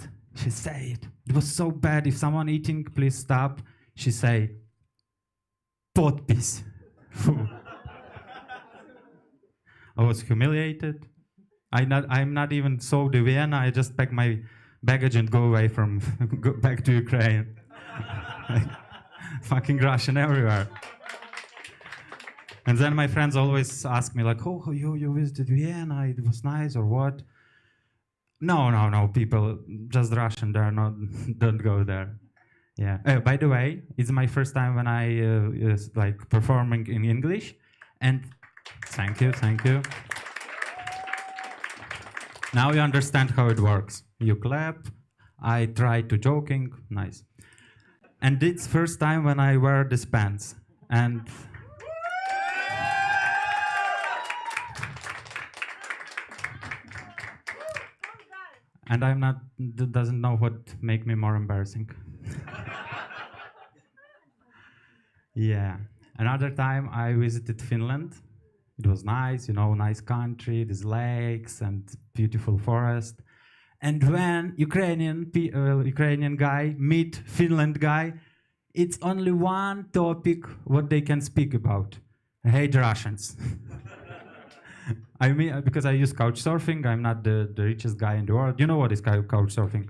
it was so bad. If someone eating, please stop. She say, podpis. I was humiliated. I'm not even so to Vienna. I just pack my baggage and go away go back to Ukraine. Like, fucking Russian everywhere. And then my friends always ask me like, oh, you visited Vienna, it was nice or what? No, people, just Russian, don't go there. Yeah. By the way, it's my first time when I like performing in English, and thank you. Now you understand how it works. You clap, I try to joking, nice. And it's first time when I wear this pants, and I'm not, doesn't know what make me more embarrassing. Yeah, Another time I visited Finland. It was nice, nice country, these lakes and beautiful forest. And when Ukrainian guy meet Finland guy, it's only one topic what they can speak about. I hate Russians. I mean, because I use couch surfing, I'm not the richest guy in the world. You know what is couch surfing?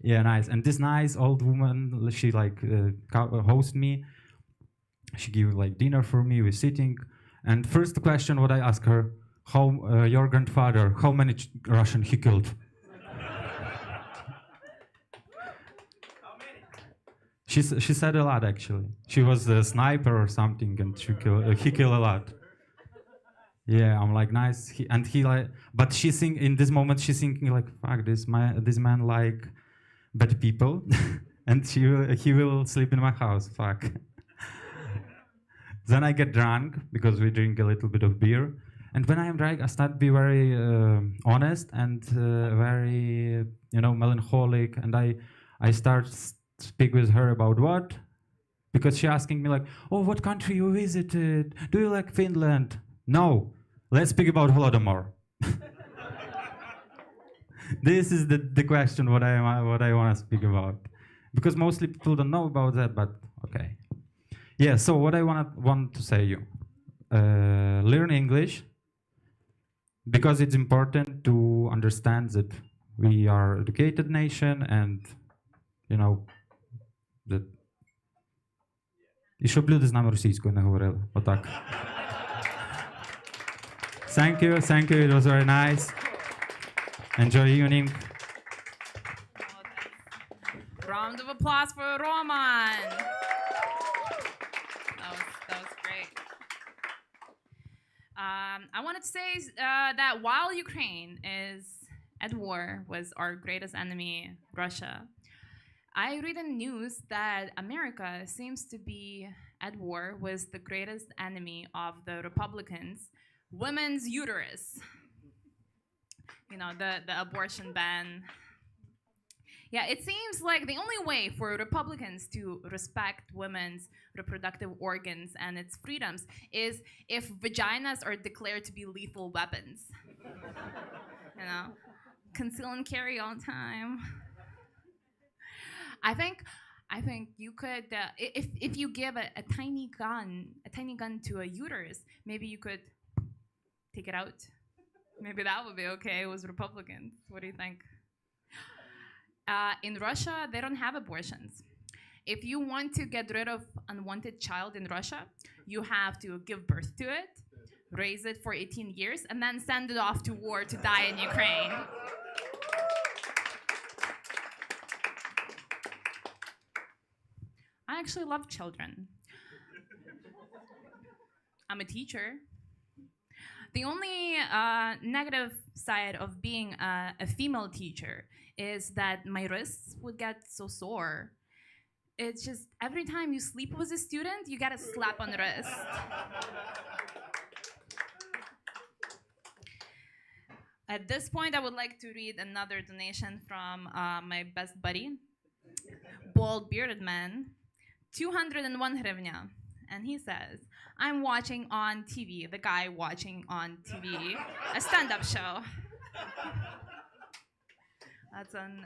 Yeah, nice. And this nice old woman, she host me. She give dinner for me. We're sitting, and first question what I ask her, how your grandfather, how many Russian he killed? She said a lot actually. She was a sniper or something, and he killed a lot. Yeah, I'm like nice. But in this moment she's thinking like, fuck, this man like bad people, and he will sleep in my house. Fuck. Then I get drunk because we drink a little bit of beer, and when I am drunk, I start to be very honest and very melancholic, and I start speak with her about what, because she asking me like, oh, what country you visited? Do you like Finland? No, let's speak about Holodomor. This is the question what I want to speak about, because mostly people don't know about that, but okay. Yeah, so what I want to say you, learn English, because it's important to understand that we are educated nation, and that і щоб люди з нами російською не говорили. Отак. Thank you, it was very nice. Enjoy evening. Round of applause for Roman. That was great. I wanted to say that while Ukraine is at war with our greatest enemy, Russia, I read in news that America seems to be at war with the greatest enemy of the Republicans, women's uterus. The abortion ban. Yeah, it seems like the only way for Republicans to respect women's reproductive organs and its freedoms is if vaginas are declared to be lethal weapons. Conceal and carry all the time. I think you could, if you give a tiny gun to a uterus, maybe you could take it out. Maybe that would be okay with Republicans. What do you think? In Russia, they don't have abortions. If you want to get rid of unwanted child in Russia, you have to give birth to it, raise it for 18 years, and then send it off to war to die in Ukraine. I actually love children. I'm a teacher. The only negative side of being a female teacher is that my wrists would get so sore. It's just every time you sleep with a student, you get a slap on the wrist. At this point, I would like to read another donation from my best buddy, bald bearded man, 201 hryvnia. And he says, I'm watching on TV, the guy watching on TV, a stand-up show. That's an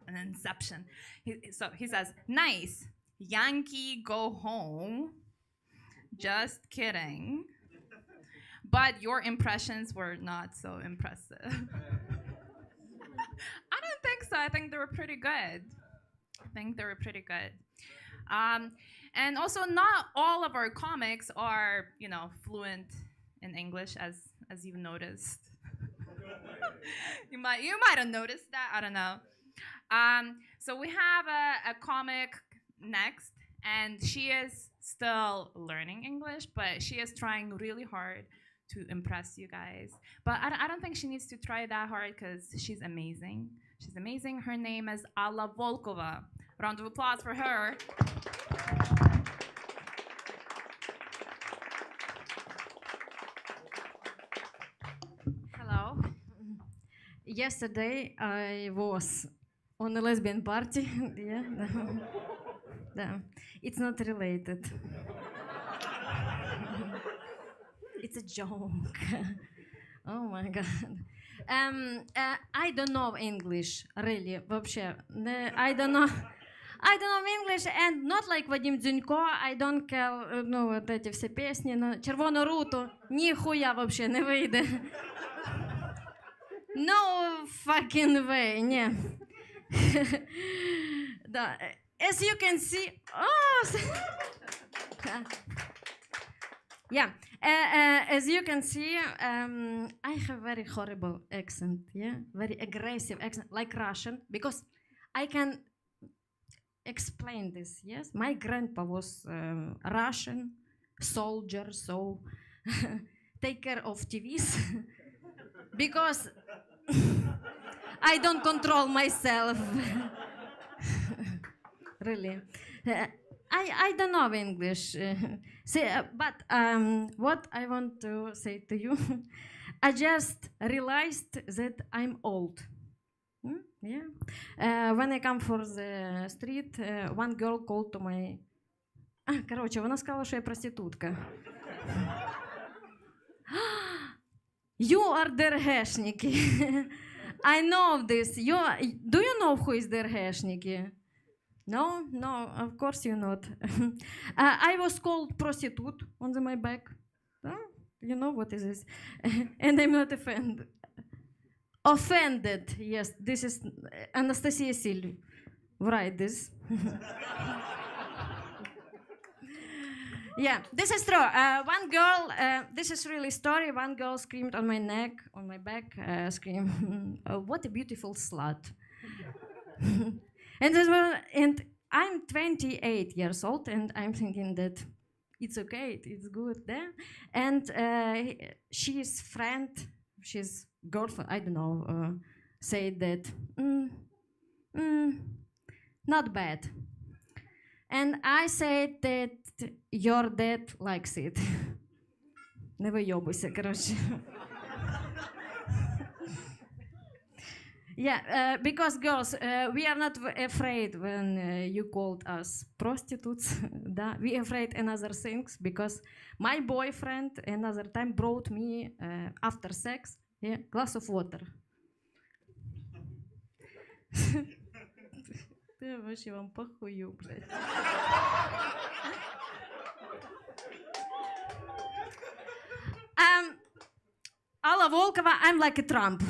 inception. So he says, nice, Yankee go home. Just kidding. But your impressions were not so impressive. I don't think so. I think they were pretty good. And also, not all of our comics are, fluent in English, as you've noticed. you might have noticed that. I don't know. So we have a comic next, and she is still learning English, but she is trying really hard to impress you guys. But I don't think she needs to try that hard because she's amazing. She's amazing. Her name is Alla Volkova. Round of applause for her. Hello. Yesterday I was on a lesbian party. Yeah. It's not related. it's a joke. Oh my god. I don't know English, really, вообще. I don't know English, and not like Вадим Дзюнько, I don't care, ну, вот эти все песни, на червону руту, ніхуя вообще не вийде. No fucking way, не. Да. As you can see, yeah, as you can see, I have very horrible accent, yeah, very aggressive accent, like Russian, because I can explain this, yes. My grandpa was Russian soldier, so take care of TVs, because I don't control myself. Really. I don't know English. But what I want to say to you, I just realized that I'm old. Yeah. When I come for the street, one girl called to my... Короче, вона сказала, що я проститутка. You are ДРГшники. I know this. Do you know who is ДРГшники? No, of course you not. I was called prostitute on my back. You know what is this? And I'm not offended. Offended, yes. This is Anastasia Silv. Write this. Yeah, this is true. One girl, this is really story. One girl screamed on my neck, on my back, screamed, oh, what a beautiful slut. And I'm 28 years old, and I'm thinking that it's okay, it's good there. And she's friend, she's girlfriend, I don't know, said that, not bad. And I said that your dad likes it. Не вийобуйся, короче. Yeah, because girls, we are not afraid when you called us prostitutes. We are afraid another things, because my boyfriend another time brought me after sex glass of water. Да вообще вам похую, блядь. Алла Волкова, I'm like a Trump.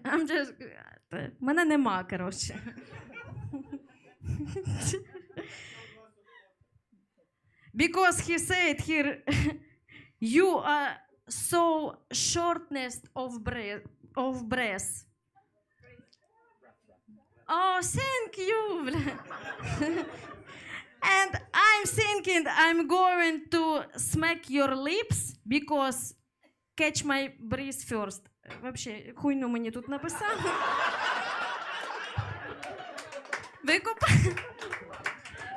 I'm just... Мене нема, коротше. Because he said here, you are so shortness of breath. Oh, thank you. And I'm thinking I'm going to smack your lips because catch my breath first. Вообще, хуйню мені тут написали. Викуп.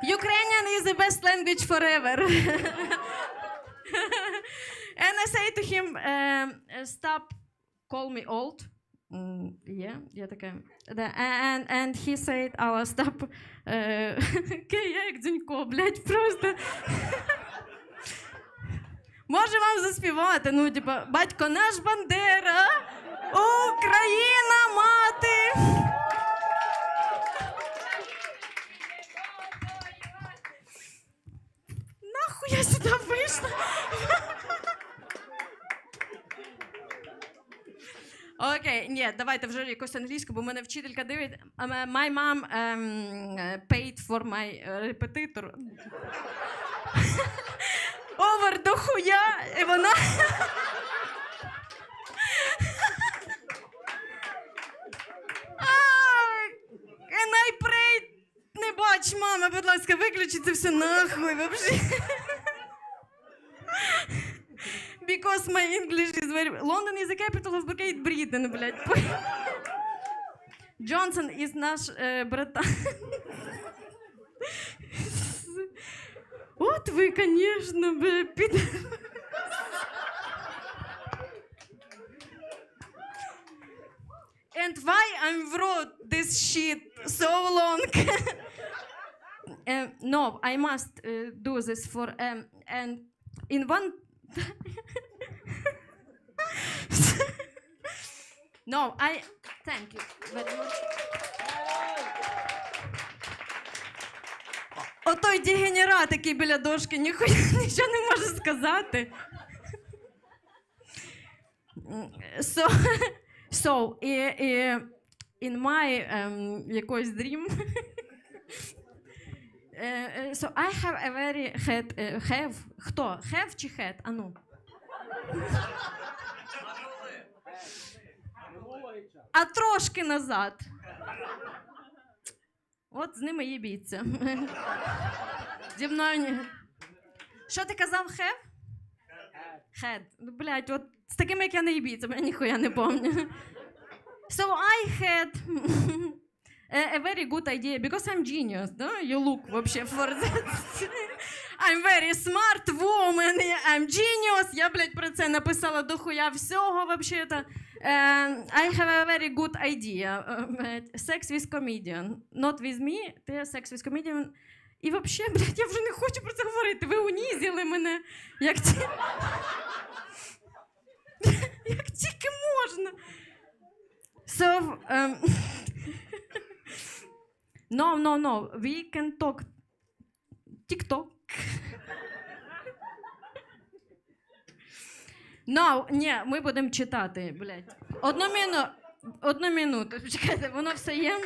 Ukrainian is the best language forever. And I say to him, stop, call me old. Yeah, я така. And he said, Алла, stop. Я як дзюнько, блядь, просто. Може вам заспівати, ну, типа, батько наш Бандера, Україна мати. Нахуй я сюди вийшла? Окей, ні, давайте вже якусь англійську, бо мене вчителька дивить. My mom paid for my repetitor. Овер до хуя, і вона... And I prayed... Не бач, мама, будь ласка, виключи це все нахуй, вообще. Because my English is very... London is the capital of Great Britain, блядь. Johnson is наш братан. От ви, конечно, під... And why I wrote this shit so long? No, I must do this for... and in one No, thank you very much. Отой дегенерат, який біля дошки, ніхуя нічого не може сказати. So, in my якийсь dream, so I have a very хто? Have чи had? А ну. А трошки назад. От з ними їбіться. Зі мною ні. Що ти казав, have? Had. Ну, блядь, от з такими, як я не їбіться, я ніхуя не пам'ятаю. So I had a very good idea, because I'm genius, да? You look вообще for that. I'm very smart woman, I'm genius. Я, блядь, про це написала дохуя всього, вообще-то. I have a very good idea. Sex with comedian. Not with me, sex with comedian. І вообще, блядь, я вже не хочу про це говорити. Ви унізили мене, як тільки можна. So, no, we can talk. TikTok. No, ні, ми будемо читати, блядь. Одну минуту, чекайте, воно все є?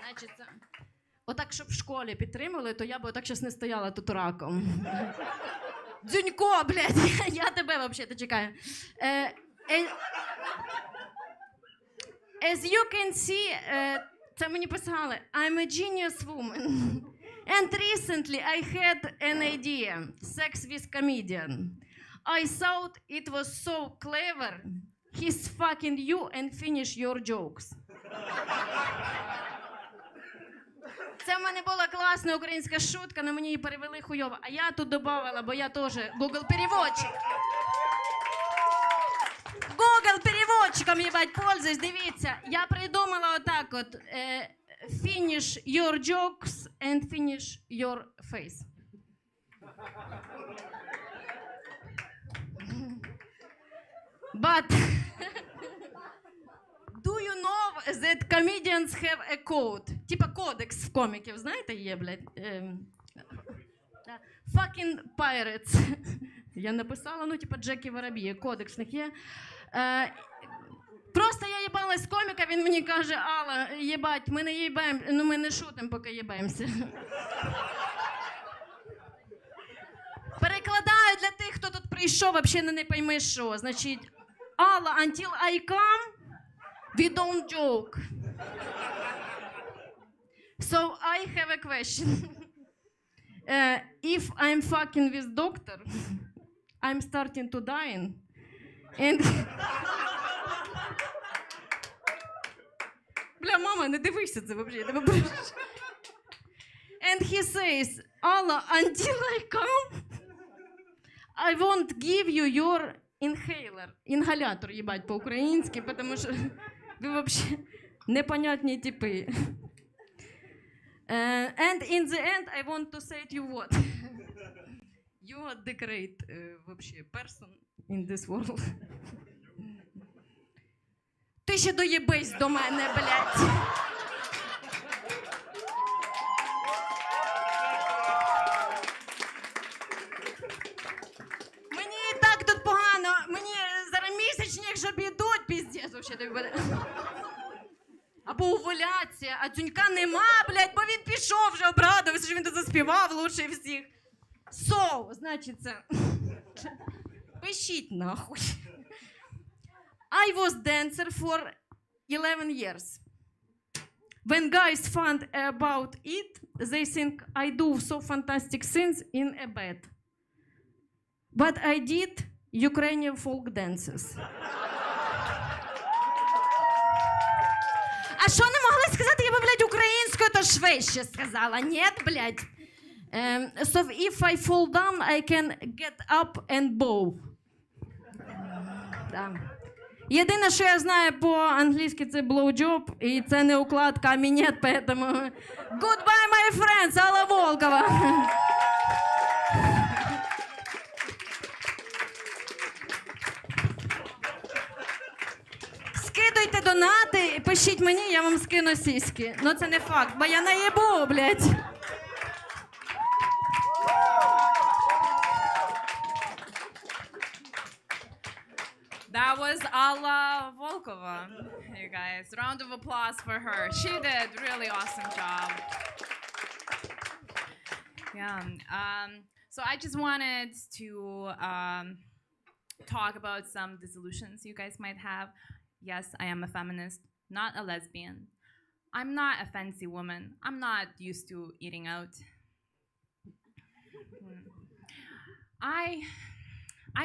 Значить, отак, щоб в школі підтримали, то я б отак щас не стояла тут раком. Дзюнько, блядь, я тебе взагалі чекаю. As you can see, це мені писали, I'm a genius woman. And recently I had an idea, sex with comedian. I thought it was so clever. He's fucking you and finish your jokes. Це в мене була класна українська шутка, але мені її перевели хуйово. А я тут додавала, бо я теж Google-переводчик. Google-переводчиком, їбать, пользуюсь, дивіться. Я придумала отак от. Finish your jokes and finish your face. But do you know that comedians have a code? Типа кодекс в коміків, знаєте, є, блядь? Fucking pirates. Я написала, ну, типа Джекі Воробій, кодекс в них є. Просто я їбалась з коміка, він мені каже, Алла, їбать, ми не їбаємо, ну ми не шутимо, поки їбаємося. Перекладаю для тих, хто тут прийшов, взагалі не пойми що. Значить, Алла, until I come, we don't joke. So I have a question. If I'm fucking with doctor, I'm starting to die. And... Бля, мама, не дивися це взагалі. And he says, Allah, until I come, I won't give you your inhaler. Інгалятор, їбать, по-українськи, тому що ви взагалі непонятні типи. And in the end, I want to say to you what? You are the great вообще person in this world. Ти ще доєбись до мене, блядь. Мені і так тут погано. Мені зараз місячні, якщо підуть, піздець вообще тобі буде. Або уволяться, а Дзюнька нема, блядь, бо він пішов вже, обрадувався, що він тут заспівав лучше всіх. So, значить це. Пишіть нахуй. I was dancer for 11 years. When guys find about it, they think I do so fantastic things in a bed. But I did Ukrainian folk dances. А що не могли сказати? Я би, блядь, українською, то швидше сказала. Нет, блядь. So if I fall down, I can get up and bow. Да. Єдине, що я знаю по-англійськи, це blowjob, і це не укладка, а мінет, поэтому goodbye, my friends, Алла Волкова. Скидуйте донати, пишіть мені, я вам скину сіськи. Ну це не факт, бо я наїбу, блядь. That was Alla Volkova, you guys. Round of applause for her. She did really awesome job. Yeah. So I just wanted to talk about some dissolutions you guys might have. Yes, I am a feminist, not a lesbian. I'm not a fancy woman. I'm not used to eating out.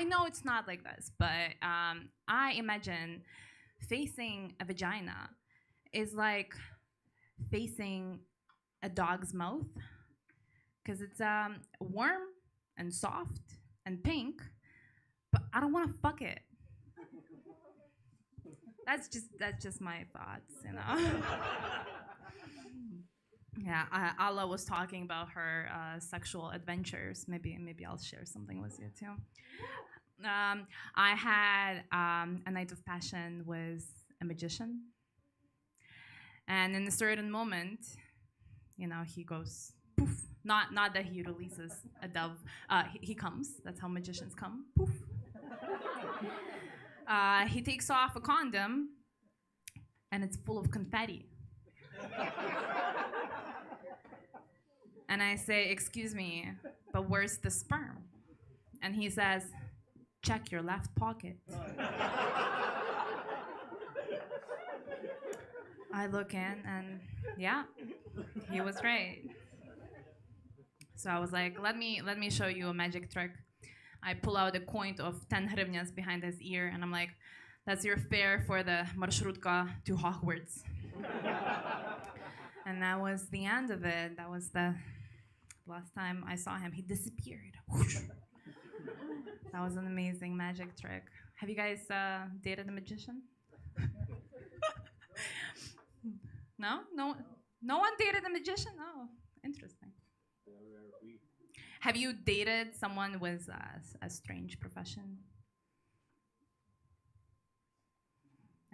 I know it's not like this, but I imagine facing a vagina is like facing a dog's mouth, because it's warm and soft and pink, but I don't want to fuck it. That's just my thoughts, you know. Yeah, Alla was talking about her sexual adventures. Maybe I'll share something with you too. I had a night of passion with a magician, and in a certain moment, you know, he goes poof. Not that he releases a dove. He comes. That's how magicians come. Poof. He takes off a condom, and it's full of confetti. And I say, "Excuse me, but where's the sperm?" And he says, "Check your left pocket." I look in, and yeah, he was right. So I was like, let me show you a magic trick. I pull out a coin of 10 hryvnias behind his ear, and I'm like, "That's your fare for the marshrutka to Hogwarts." And that was the end of it. That was the last time I saw him. He disappeared. That was an amazing magic trick. Have you guys dated a magician? No? No one dated a magician? Oh, interesting. Have you dated someone with a strange profession?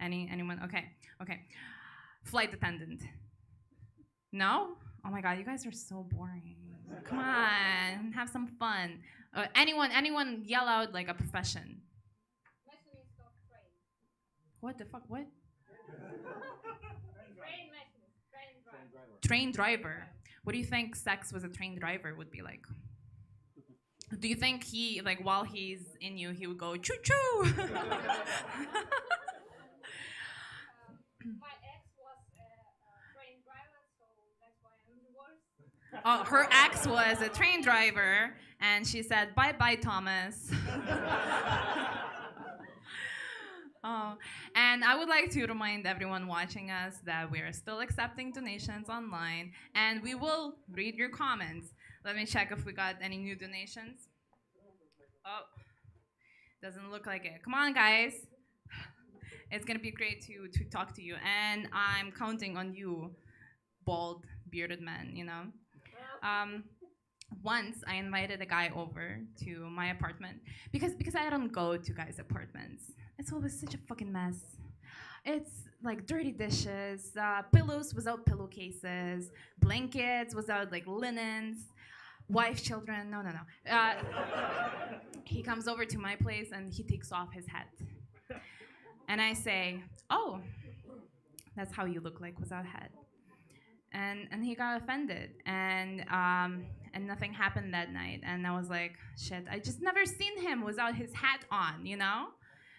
Anyone? Okay. Flight attendant. No? Oh my God, you guys are so boring. Come on, have some fun. Anyone yell out like a profession. Machinist of train. What the fuck? What? Train machinist. Train driver. Train driver. What do you think sex with a train driver would be like? Do you think he, like, while he's in you, he would go choo choo? My ex was a train driver, so that's why I'm divorced. Oh, her ex was a train driver, and she said, "Bye bye, Thomas." Oh, and I would like to remind everyone watching us that we are still accepting donations online, and we will read your comments. Let me check if we got any new donations. Oh, doesn't look like it. Come on, guys. It's gonna be great to talk to you, and I'm counting on you, bald, bearded man, you know. Once I invited a guy over to my apartment because I don't go to guys' apartments. It's always such a fucking mess. It's like dirty dishes, pillows without pillowcases, blankets without like linens, wife, children. No. He comes over to my place and he takes off his hat. And I say, "Oh, that's how you look like without hat." And he got offended, and nothing happened that night. And I was like, shit, I just never seen him without his hat on, you know?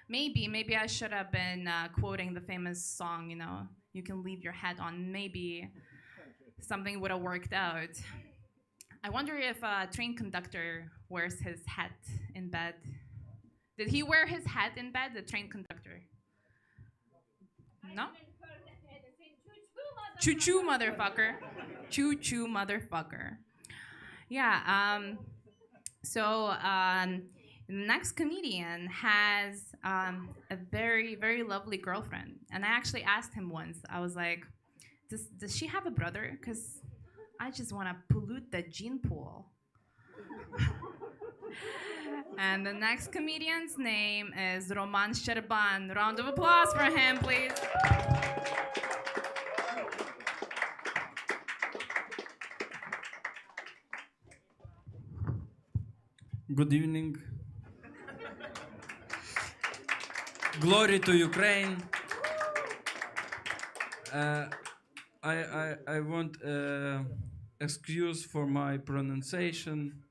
Maybe I should have been quoting the famous song, you know, "You can leave your hat on." Maybe something would have worked out. I wonder if a train conductor wears his hat in bed. Did he wear his hat in bed, the train conductor? No? Choo-choo, motherfucker. Choo-choo, motherfucker. Yeah, so The next comedian has a very, very lovely girlfriend. And I actually asked him once, I was like, does she have a brother? Because I just want to pollute the gene pool. And the next comedian's name is Roman Sherban. Round of applause for him, please. Good evening. Glory to Ukraine. I want excuse for my pronunciation.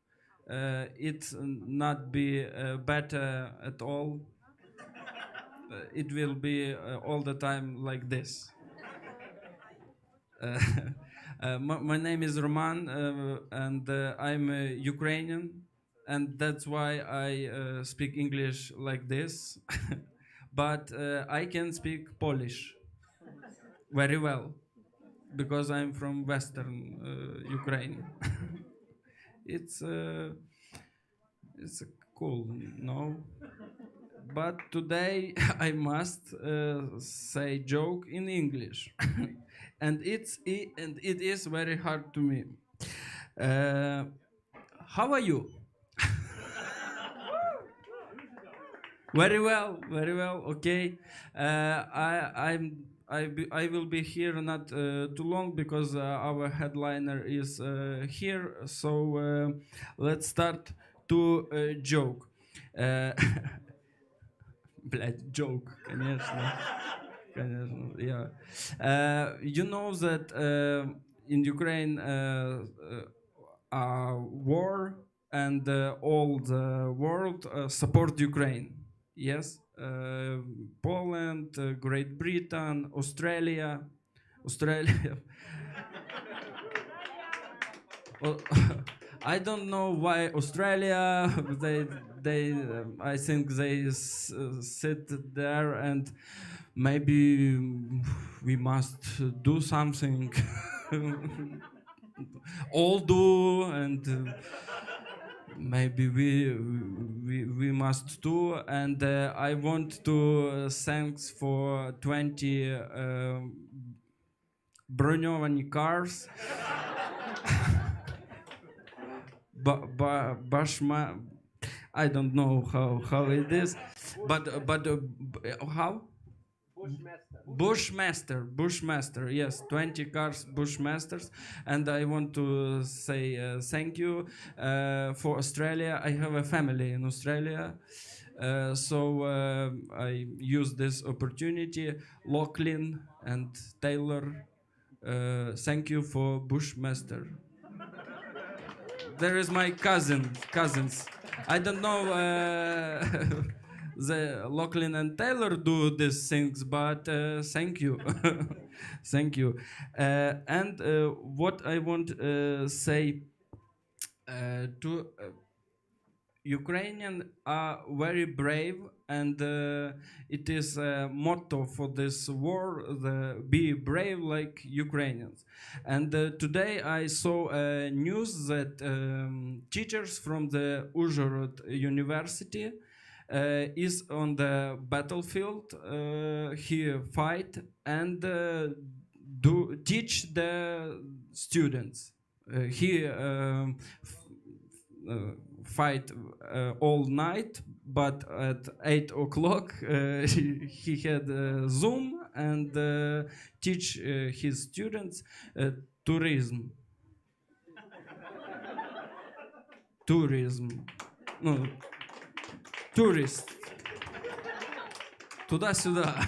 It's not be better at all. It will be all the time like this. My name is Roman, and I'm Ukrainian, and that's why I speak English like this. But I can speak Polish very well because I'm from Western Ukraine. It's cool, no? But today I must say joke in English, and it is very hard to me. How are you? Very well, very well. Okay, I will be here not too long because our headliner is here. So let's start to joke. Блядь, joke, конечно. Конечно, yeah. You know that in Ukraine war and all the world support Ukraine. Yes, Poland, Great Britain, Australia. I don't know why Australia. They I think they sit there and maybe we must do something. All do and. Maybe we must do, and I want to thanks for 20 броньовані cars. Bashma, I don't know how it is, but how? Bushmaster, yes, 20 cars Bushmasters, and I want to say thank you for Australia. I have a family in Australia, so I use this opportunity. Lachlan and Taylor, thank you for Bushmaster. There is my cousins. I don't know. The Lachlan and Taylor do these things, but thank you. Thank you. And what I want to say to Ukrainians are very brave, and it is a motto for this war, be brave like Ukrainians. And today I saw news that teachers from the Uzhhorod University is on the battlefield. He fight and teach the students. He fight all night, but at 8 o'clock he had Zoom and teach his students tourism. No, tourist. Туда-сюда.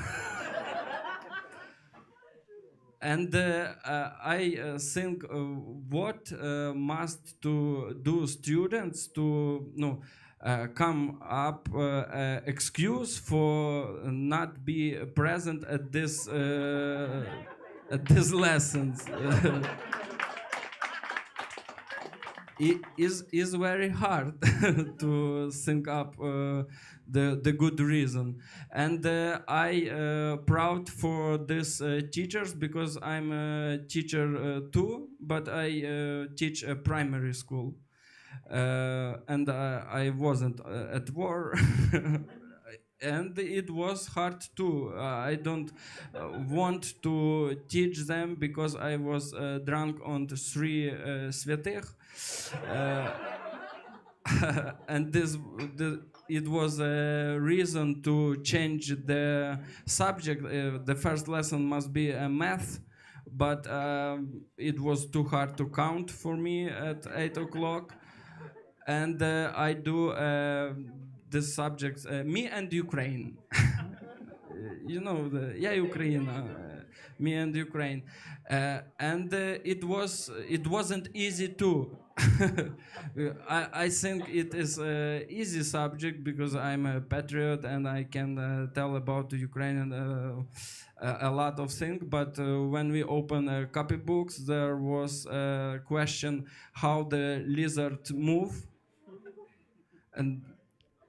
And I think what must to do students to come up excuse for not be present at this lessons. It is very hard to think up the good reason, and I proud for these teachers because I'm a teacher too, but I teach a primary school, and I wasn't at war. And it was hard too. I don't want to teach them because I was drunk on the three святых. And it was a reason to change the subject. The first lesson must be math, but it was too hard to count for me at 8 o'clock. And I do this subject, me and Ukraine. You know, Ukraine, me and Ukraine. And it wasn't easy too. I think it is an easy subject because I'm a patriot and I can tell about the Ukrainian a lot of things. But when we open copybooks, there was a question how the lizard move. And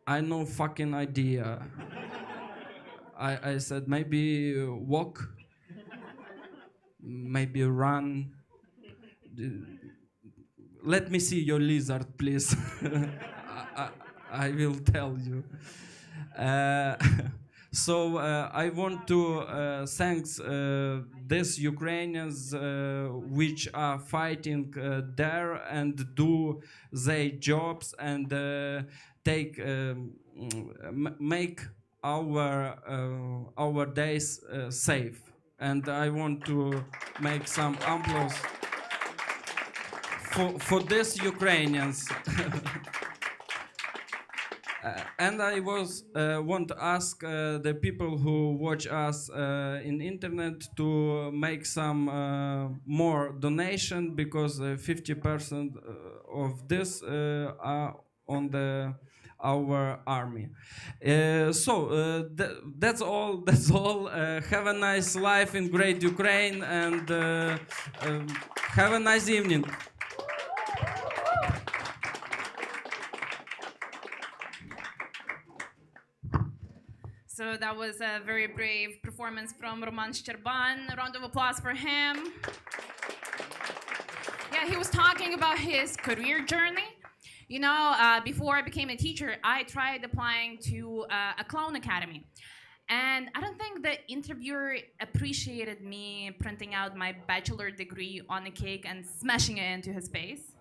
I no fucking idea. I said maybe walk, maybe run. Let me see your lizard, please. I will tell you. So I want to thank these Ukrainians which are fighting there and do their jobs and take make our days safe. And I want to make some applause for these Ukrainians. And I want to ask the people who watch us in internet to make some more donation because 50% of this are on our army. So that's all. That's all. Have a nice life in great Ukraine and have a nice evening. So that was a very brave performance from Roman Shcherban. A round of applause for him. Yeah, he was talking about his career journey. You know, before I became a teacher, I tried applying to a clown academy. And I don't think the interviewer appreciated me printing out my bachelor degree on a cake and smashing it into his face.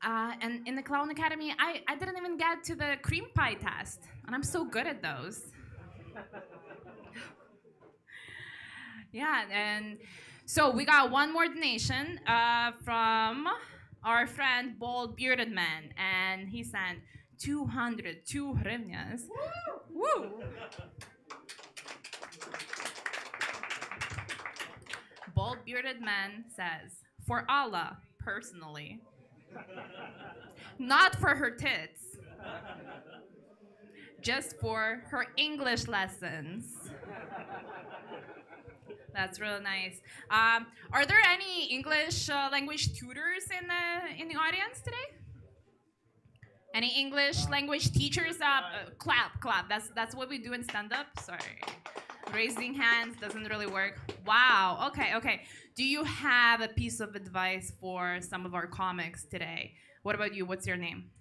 And in the clown academy, I didn't even get to the cream pie test. And I'm so good at those. Yeah, and so we got one more donation from our friend Bald Bearded Man, and he sent 202 hryvnias. Woo! Bald Bearded Man says, for Allah, personally. Not for her tits. Just for her English lessons. That's really nice. Are there any English language tutors in the audience today? Any English language teachers? Clap. That's what we do in stand-up. Sorry, raising hands doesn't really work. Wow. Okay. Do you have a piece of advice for some of our comics today? What about you? What's your name?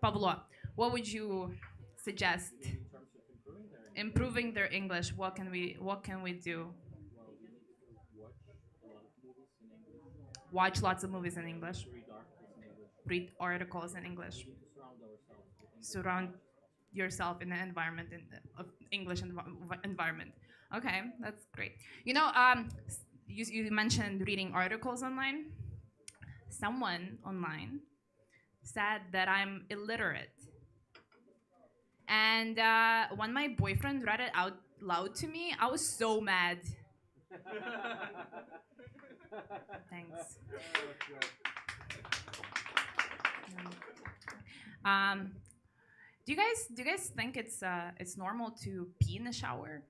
Pablo. What would you suggest? Improving their English. What can we do? Watch lots of movies in English. Read articles in English. Surround yourself in the environment of English environment. Okay, that's great. You know, you mentioned reading articles online. Someone online said that I'm illiterate. And when my boyfriend read it out loud to me, I was so mad. Thanks. Do you guys think it's normal to pee in the shower?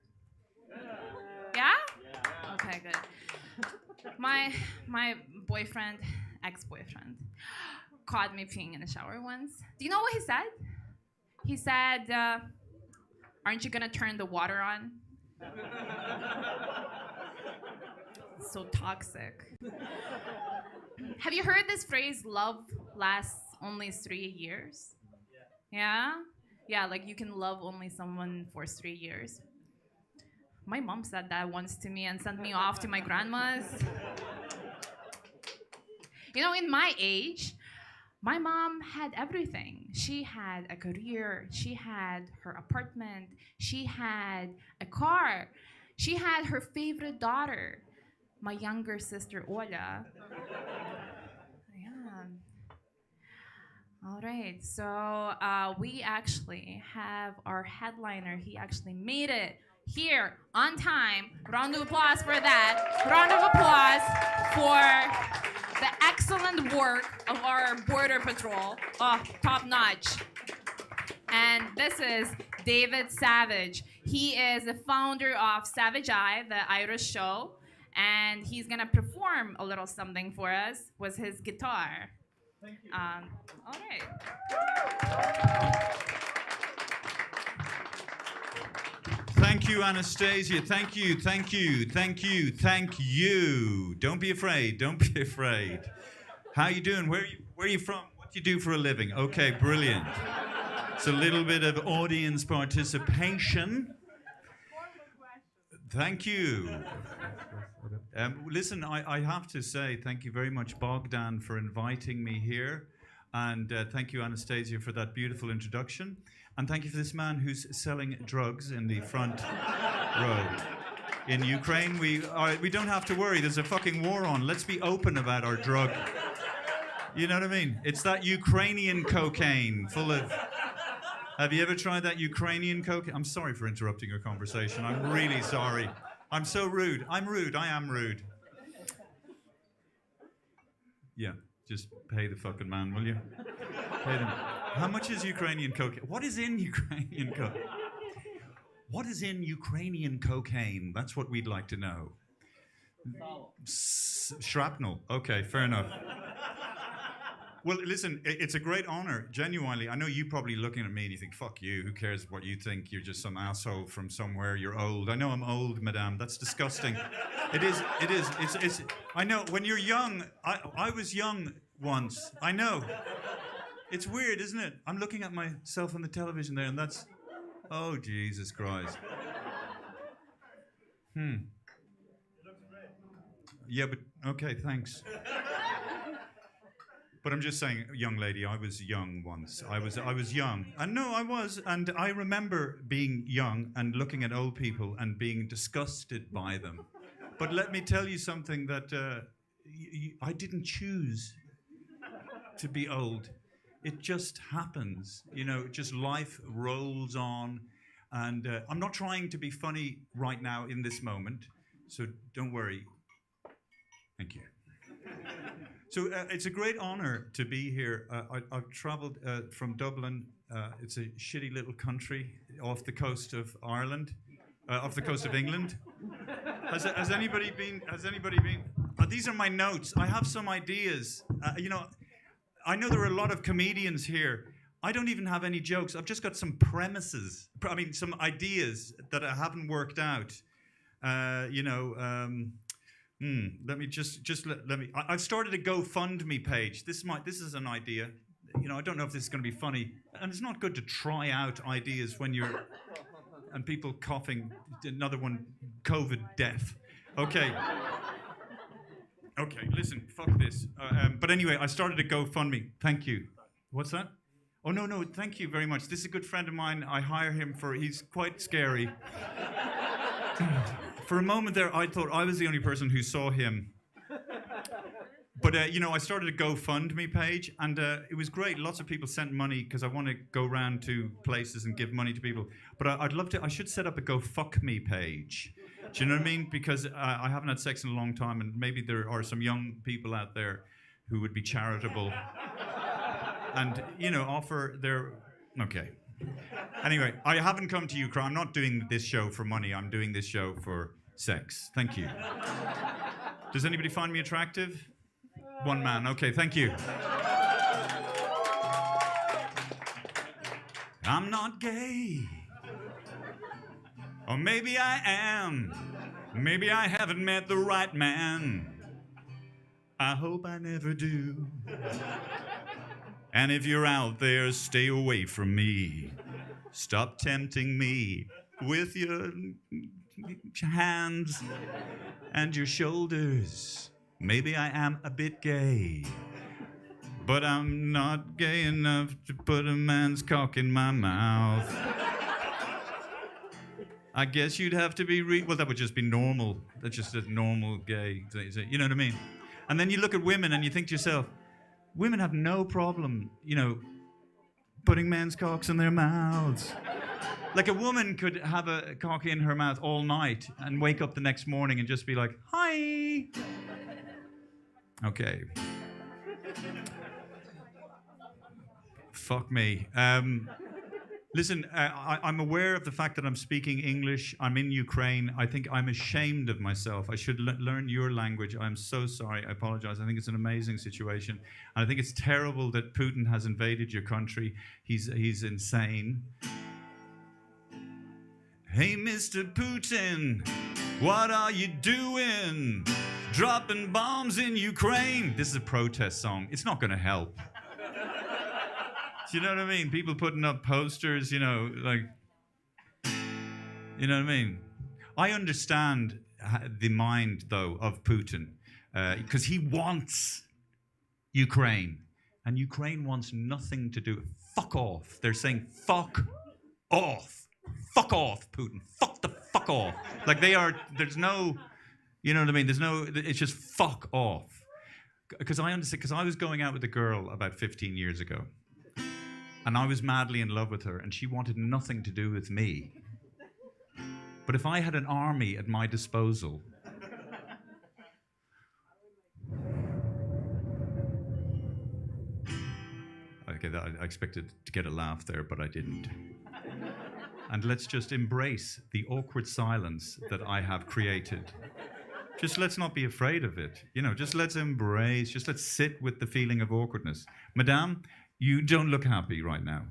Yeah? Okay, good. My boyfriend, ex-boyfriend, caught me peeing in the shower once. Do you know what he said? He said, aren't you gonna turn the water on? So toxic. Have you heard this phrase, love lasts only 3 years. Yeah? Yeah, like you can love only someone for 3 years. My mom said that once to me and sent me off to my grandma's. You know, in my age, my mom had everything. She had a career, she had her apartment, she had a car, she had her favorite daughter, my younger sister, Ola. Yeah. All right, so we actually have our headliner. He actually made it here on time. Round of applause for that. Round of applause for the excellent work of our border patrol. Oh, top notch. And this is David Savage. He is the founder of Savage Eye, the Irish show, and he's gonna perform a little something for us with his guitar. Thank you. All right. Thank you, Anastasia. Thank you, thank you, thank you, thank you. Don't be afraid. Don't be afraid. How you doing? Where are you from? What do you do for a living? Okay, brilliant. It's a little bit of audience participation. Thank you. Listen, I have to say thank you very much, Bogdan, for inviting me here. And thank you, Anastasia, for that beautiful introduction. And thank you for this man who's selling drugs in the front row. In Ukraine, we don't have to worry. There's a fucking war on. Let's be open about our drug. You know what I mean? It's that Ukrainian cocaine full of... Have you ever tried that Ukrainian cocaine? I'm sorry for interrupting your conversation. I'm really sorry. I'm so rude. I'm rude. I am rude. Yeah, just pay the fucking man, will you? Pay them. How much is Ukrainian cocaine? What is in Ukrainian cocaine? What is in Ukrainian cocaine? That's what we'd like to know. Shrapnel. Okay, fair enough. Well, listen, it's a great honor, genuinely. I know you're probably looking at me and you think, fuck you, who cares what you think? You're just some asshole from somewhere, you're old. I know I'm old, madame, that's disgusting. It is, it's, I know, when you're young, I was young once, I know. It's weird, isn't it? I'm looking at myself on the television there and that's, oh, Jesus Christ. Yeah, but, okay, thanks. But I'm just saying, young lady, I was young once. I was young. And no, I was. And I remember being young and looking at old people and being disgusted by them. But let me tell you something that I didn't choose to be old. It just happens. You know, just life rolls on. And I'm not trying to be funny right now in this moment. So don't worry. Thank you. So it's a great honor to be here. I've traveled from Dublin. It's a shitty little country off the coast of Ireland, off the coast of England. Has anybody been? These are my notes. I have some ideas. You know, I know there are a lot of comedians here. I don't even have any jokes. I've just got some premises. I mean, some ideas that I haven't worked out. You know. Let me let me. I've started a GoFundMe page. This is an idea. You know, I don't know if this is going to be funny, and it's not good to try out ideas when you're and people coughing. Another one, COVID death. Okay. Okay, listen, fuck this. But anyway, I started a GoFundMe. Thank you. What's that? Oh no, thank you very much. This is a good friend of mine. I hire him he's quite scary. For a moment there, I thought I was the only person who saw him. But, you know, I started a GoFundMe page, and it was great. Lots of people sent money, because I want to go around to places and give money to people. But I'd love to, I should set up a GoFuckMe page. Do you know what I mean? Because I haven't had sex in a long time, and maybe there are some young people out there who would be charitable. And, you know, offer their... Okay. Anyway, I haven't come to Ukraine. I'm not doing this show for money. I'm doing this show for sex. Thank you. Does anybody find me attractive? One man. Okay, thank you. I'm not gay. Or maybe I am. Maybe I haven't met the right man. I hope I never do. And if you're out there, stay away from me. Stop tempting me with your hands and your shoulders. Maybe I am a bit gay, but I'm not gay enough to put a man's cock in my mouth. I guess you'd have to be well, that would just be normal. That's just a normal gay thing. You know what I mean? And then you look at women and you think to yourself, women have no problem, putting men's cocks in their mouths. Like a woman could have a cock in her mouth all night and wake up the next morning and just be like, hi. Okay. Fuck me. Listen, I'm aware of the fact that I'm speaking English. I'm in Ukraine. I think I'm ashamed of myself. I should learn your language. I'm so sorry. I apologize. I think it's an amazing situation. And I think it's terrible that Putin has invaded your country. He's insane. Hey, Mr. Putin, what are you doing? Dropping bombs in Ukraine. This is a protest song. It's not going to help. Do you know what I mean? People putting up posters, you know what I mean? I understand the mind, though, of Putin, because he wants Ukraine, and Ukraine wants nothing to do. Fuck off. They're saying, fuck off. Fuck off, Putin. Fuck the fuck off. Like there's no, you know what I mean? It's just fuck off. Because I understand, because I was going out with a girl about 15 years ago. And I was madly in love with her, and she wanted nothing to do with me. But if I had an army at my disposal, okay, I expected to get a laugh there, but I didn't. And let's just embrace the awkward silence that I have created. Just let's not be afraid of it. Just let's embrace, just let's sit with the feeling of awkwardness. Madame, you don't look happy right now.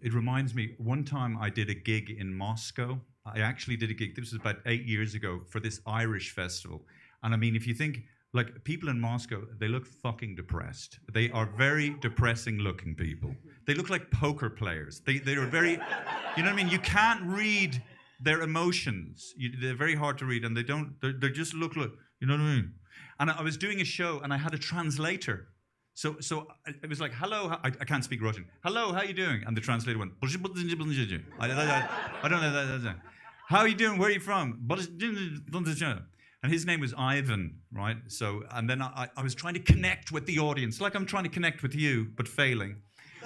It reminds me, one time I did a gig in Moscow. I actually did a gig, this was about 8 years ago, for this Irish festival. And I mean, if you think, like, people in Moscow, they look fucking depressed. They are very depressing looking people. They look like poker players. They are very, you know what I mean? You can't read their emotions. They're very hard to read, and they just look like, you know what I mean? And I was doing a show, and I had a translator. So it was like, hello, I can't speak Russian. Hello, how you doing? And the translator went, I don't know that. How are you doing? Where are you from? And his name was Ivan, right? So, and then I was trying to connect with the audience, like I'm trying to connect with you, but failing.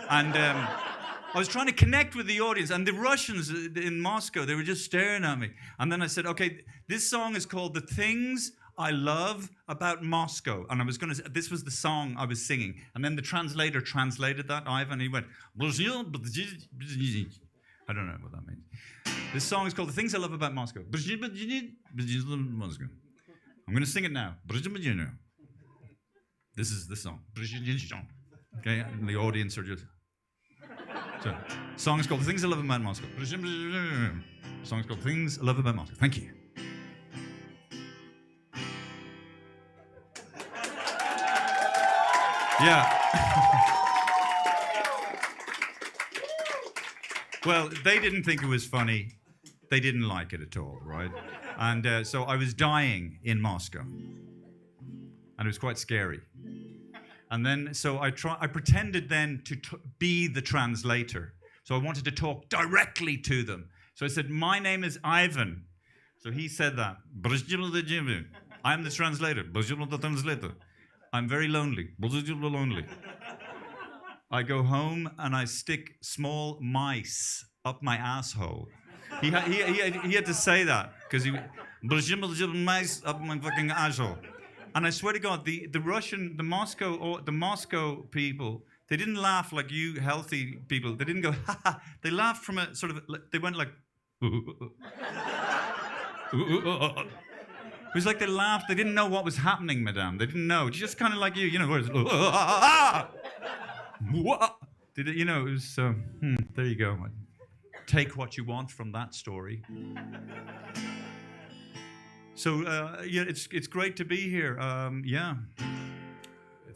And I was trying to connect with the audience, and the Russians in Moscow, they were just staring at me. And then I said, okay, this song is called The Things I Love About Moscow. And this was the song I was singing. And then the translator translated that, Ivan, and he went, I don't know what that means. This song is called The Things I Love About Moscow. I'm going to sing it now. This is the song. Okay, and the audience are just... So, the song is called The Things I Love About Moscow. The song is called Things I Love About Moscow. Thank you. Yeah. Well, they didn't think it was funny. They didn't like it at all, right? And so I was dying in Moscow. And it was quite scary. And then, so I pretended then to be the translator. So I wanted to talk directly to them. So I said, my name is Ivan. So he said that. I'm the translator. I'm very lonely. I go home and I stick small mice up my asshole. He had to say that because he mice up my fucking asshole. And I swear to God, the Moscow people, they didn't laugh like you healthy people. They didn't go ha ha. They laughed from a sort of. They went like. It was like they laughed. They didn't know what was happening, madame. They didn't know. It's just kind of like you know. Did it? You know, it was. There you go. Take what you want from that story. So yeah, it's great to be here. Yeah,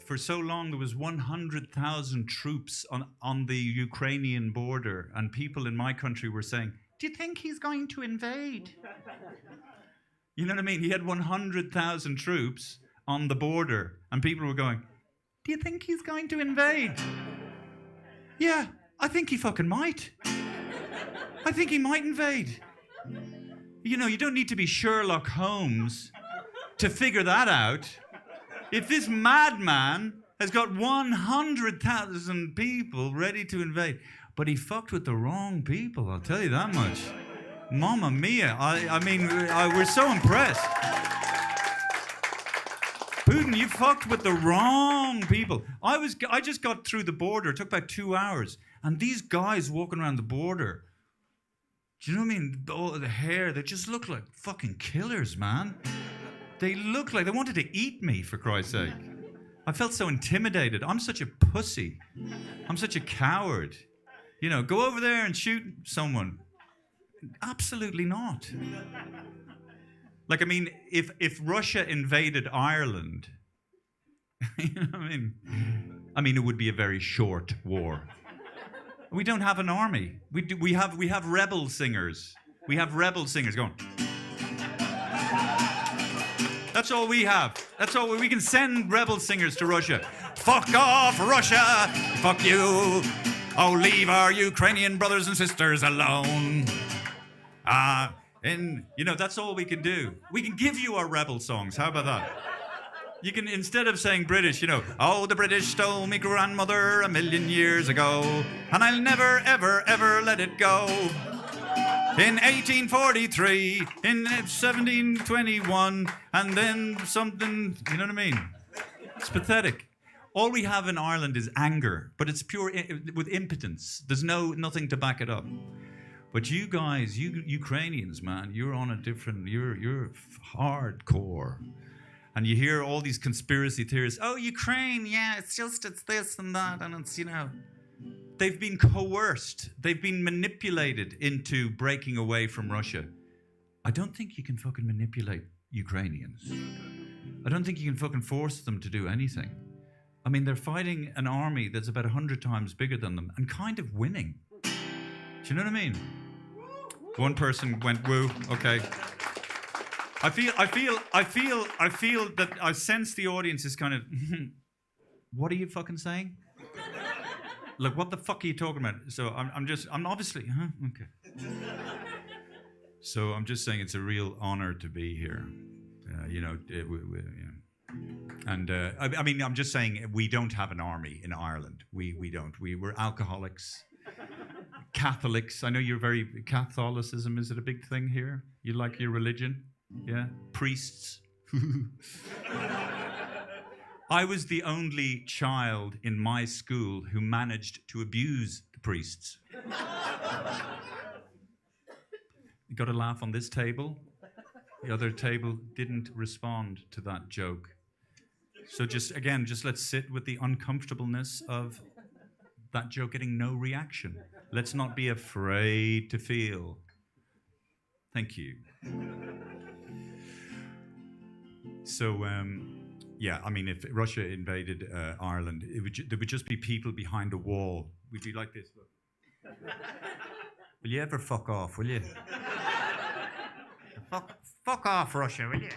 for so long there was 100,000 troops on the Ukrainian border, and people in my country were saying, "Do you think he's going to invade?" You know what I mean? He had 100,000 troops on the border, and people were going, "Do you think he's going to invade?" Yeah, I think he fucking might. I think he might invade. You know, you don't need to be Sherlock Holmes to figure that out. If this madman has got 100,000 people ready to invade, but he fucked with the wrong people, I'll tell you that much. Mamma mia, I mean, we're so impressed. Putin, you fucked with the wrong people. I just got through the border, it took about 2 hours, and these guys walking around the border, do you know what I mean? Oh, the hair, they just look like fucking killers, man. They look like they wanted to eat me, for Christ's sake. I felt so intimidated. I'm such a pussy. I'm such a coward. You know, go over there and shoot someone. Absolutely not. Like, I mean, if Russia invaded Ireland, you know what I mean? I mean, it would be a very short war. We don't have an army. We have rebel singers. We have rebel singers going. That's all we have. That's all we can send rebel singers to Russia. Fuck off, Russia. Fuck you. Oh, leave our Ukrainian brothers and sisters alone. You know, that's all we can do. We can give you our rebel songs. How about that? You can, instead of saying British, you know, oh, the British stole me grandmother 1,000,000 years ago, and I'll never, ever, ever let it go. In 1843, in 1721, and then something, you know what I mean? It's pathetic. All we have in Ireland is anger, but it's pure with impotence. There's nothing to back it up. But you guys, you Ukrainians, man, you're on a different, you're hardcore. And you hear all these conspiracy theories. Oh, Ukraine, yeah, it's this and that. And it's, you know, they've been coerced. They've been manipulated into breaking away from Russia. I don't think you can fucking manipulate Ukrainians. I don't think you can fucking force them to do anything. I mean, they're fighting an army that's about 100 times bigger than them and kind of winning. Do you know what I mean? One person went, woo, okay. I feel that I sense the audience is kind of, what are you fucking saying? Look, what the fuck are you talking about? So I'm obviously, okay. So I'm just saying it's a real honor to be here. You know, and I mean, I'm just saying we don't have an army in Ireland. We don't. We're alcoholics, Catholics. I know you're very, Catholicism, is it a big thing here? You like your religion? Yeah, priests. I was the only child in my school who managed to abuse the priests. You got a laugh on this table. The other table didn't respond to that joke. So just let's sit with the uncomfortableness of that joke getting no reaction. Let's not be afraid to feel. Thank you. So, yeah, I mean, if Russia invaded Ireland, there would just be people behind a wall. We'd be like this. Look. Will you ever fuck off, will you? Fuck off, Russia, will you?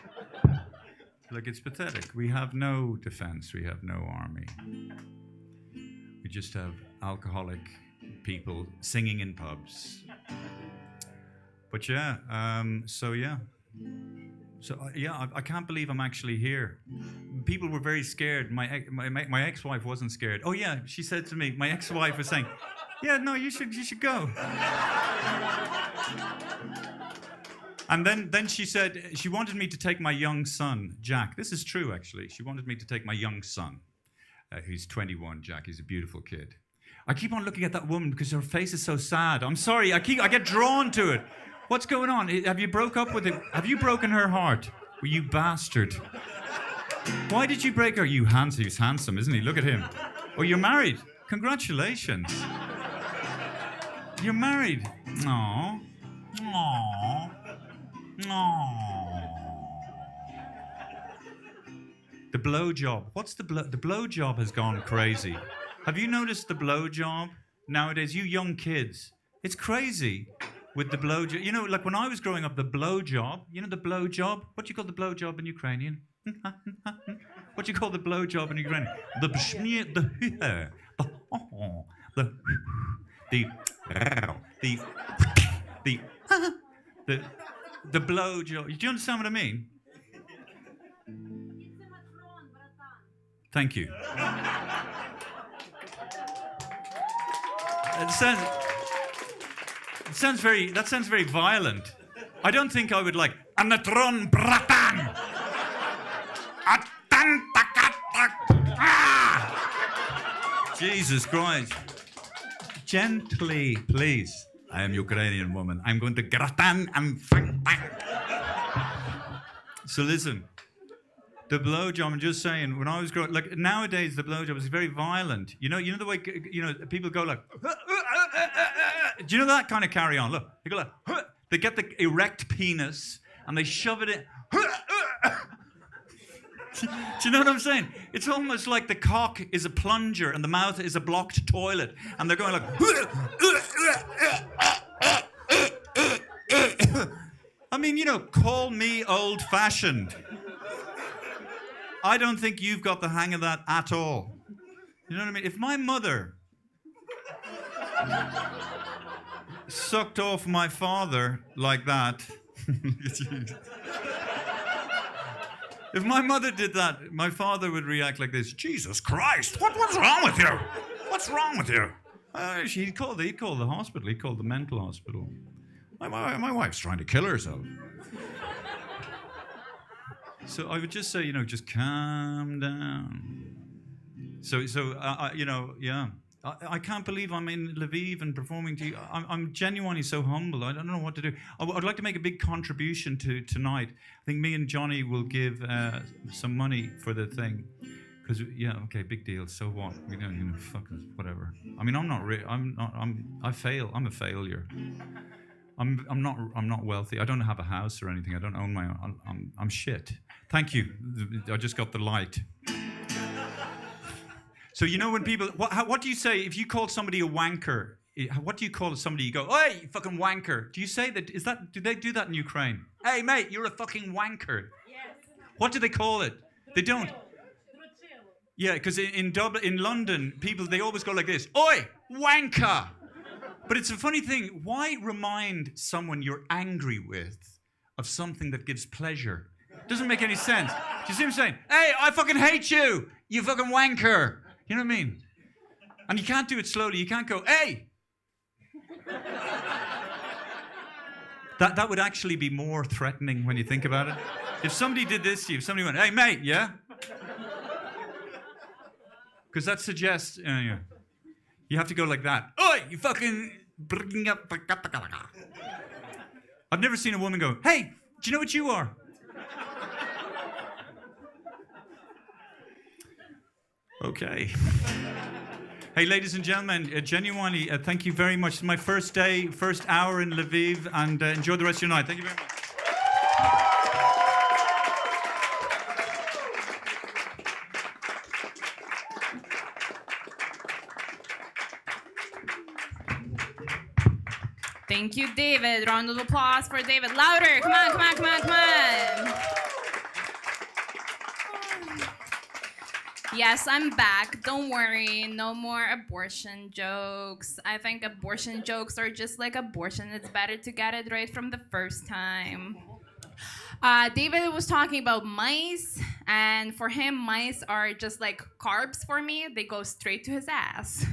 Like, it's pathetic. We have no defense. We have no army. We just have alcoholic people singing in pubs. But yeah, so yeah. So yeah, I can't believe I'm actually here. People were very scared. My ex-wife wasn't scared. Oh yeah, she said to me, my ex-wife was saying, yeah, no, you should go. And then she said she wanted me to take my young son, Jack. This is true, actually. She wanted me to take my young son, who's 21. Jack, he's a beautiful kid. I keep on looking at that woman because her face is so sad. I'm sorry, I get drawn to it. What's going on? Have you broke up with him? Have you broken her heart? Well, you bastard. Why did you break her? You handsome. He's handsome, isn't he? Look at him. Oh, you're married. Congratulations. You're married. Aww. Aww. Aww. The blowjob. What's the blowjob has gone crazy. Have you noticed the blowjob nowadays? You young kids, it's crazy with the blowjob. You know, like when I was growing up, the blowjob. You know the blowjob. What do you call the blowjob in Ukrainian? What do you call the blowjob in Ukrainian? The blowjob. Do you understand what I mean? Thank you. That sounds very violent. I don't think I would like Anatron Bratan. Jesus Christ. Gently, please. I am Ukrainian woman. I'm going to gratan and So listen. The blowjob, I'm just saying, when I was growing, like nowadays the blowjob is very violent. You know the way, people go like, do you know that kind of carry on? Look, they go like, they get the erect penis and they shove it in. Do you know what I'm saying? It's almost like the cock is a plunger and the mouth is a blocked toilet. And they're going like, I mean, call me old-fashioned. I don't think you've got the hang of that at all. You know what I mean? If my mother sucked off my father like that, if my mother did that, my father would react like this. Jesus Christ, what's wrong with you? What's wrong with you? He'd call the hospital. He'd call the mental hospital. My wife's trying to kill herself. So I would just say, just calm down. I can't believe I'm in Lviv and performing to you. I'm genuinely so humble. I don't know what to do. I'd like to make a big contribution to tonight. I think me and Johnny will give some money for the thing. Because, okay, big deal. So what? Fuck it, whatever. I mean, I fail. I'm a failure. I'm not wealthy. I don't have a house or anything. I don't own my own. I'm shit. Thank you. I just got the light. So when people, what do you say if you call somebody a wanker? What do you call somebody? You go, "Hey, you fucking wanker." Do you say that? Do they do that in Ukraine? Hey, mate, you're a fucking wanker. Yes. What do they call it? They don't. Yeah, because in London, people they always go like this. Oi, wanker. But it's a funny thing. Why remind someone you're angry with of something that gives pleasure? Doesn't make any sense. Do you see what I'm saying? Hey, I fucking hate you, you fucking wanker. You know what I mean? And you can't do it slowly. You can't go, hey. That would actually be more threatening when you think about it. If somebody did this to you, if somebody went, hey, mate, yeah? Because that suggests, you have to go like that. Oi, you fucking... I've never seen a woman go, hey, do you know what you are? Okay. Hey, ladies and gentlemen, genuinely, thank you very much. It's my first hour in Lviv, and enjoy the rest of your night. Thank you very much. Thank you, David. Round of applause for David. Louder. Come on, come on, come on, come on. Yes, I'm back. Don't worry. No more abortion jokes. I think abortion jokes are just like abortion. It's better to get it right from the first time. David was talking about mice, and for him, mice are just like carbs for me. They go straight to his ass.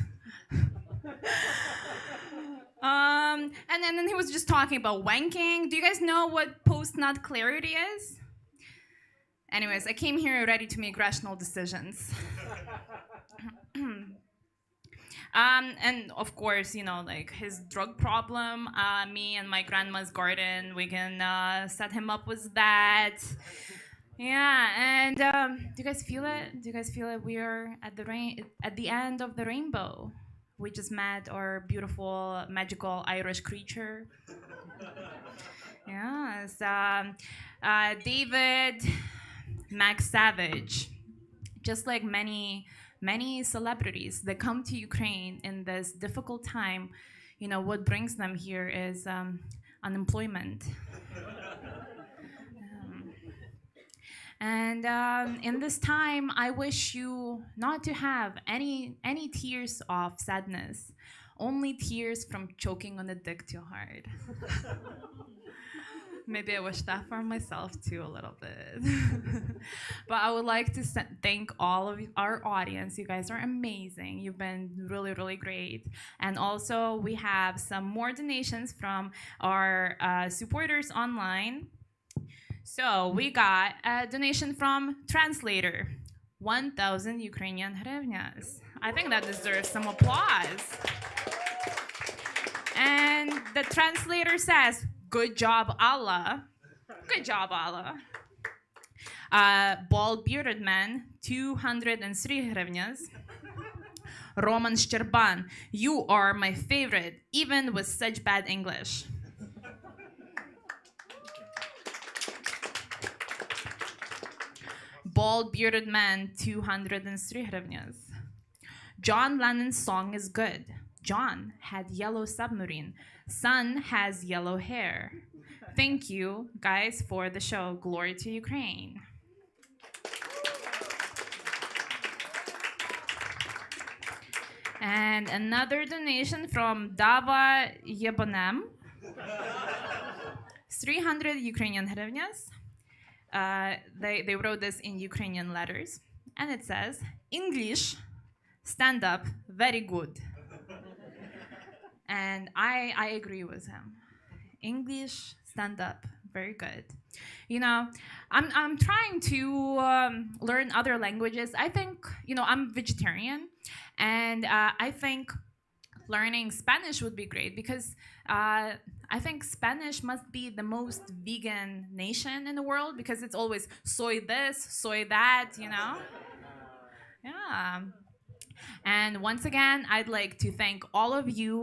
And then he was just talking about wanking. Do you guys know what post-nut clarity is? Anyways, I came here ready to make rational decisions. And of course, like his drug problem, me and my grandma's garden, we can set him up with that. Yeah, and do you guys feel it? Do you guys feel it? We are at the end of the rainbow. We just met our beautiful, magical Irish creature. Yes, David McSavage. just like many celebrities that come to Ukraine in this difficult time, what brings them here is unemployment. And in this time, I wish you not to have any tears of sadness, only tears from choking on a dick too hard. Maybe I wish that for myself too a little bit. But I would like to thank all of our audience. You guys are amazing. You've been really, really great. And also we have some more donations from our supporters online. So we got a donation from Translator, 1,000 Ukrainian hryvnias. I think that deserves some applause. And the translator says, "Good job, Allah." Good job, Allah. Bald bearded man, 203 hryvnias. Roman Shcherban, you are my favorite, even with such bad English. Bald bearded man, 203 hryvnias. John Lennon's song is good. John had yellow submarine. Son has yellow hair. Thank you, guys, for the show. Glory to Ukraine. And another donation from Dava Yebonem. 300 Ukrainian hryvnias. They wrote this in Ukrainian letters. And it says, English, stand up, very good. And I agree with him. English, stand up, very good. I'm trying to learn other languages. I think, I'm vegetarian, and I think learning Spanish would be great because I think Spanish must be the most vegan nation in the world because it's always soy this, soy that, Yeah. And once again, I'd like to thank all of you,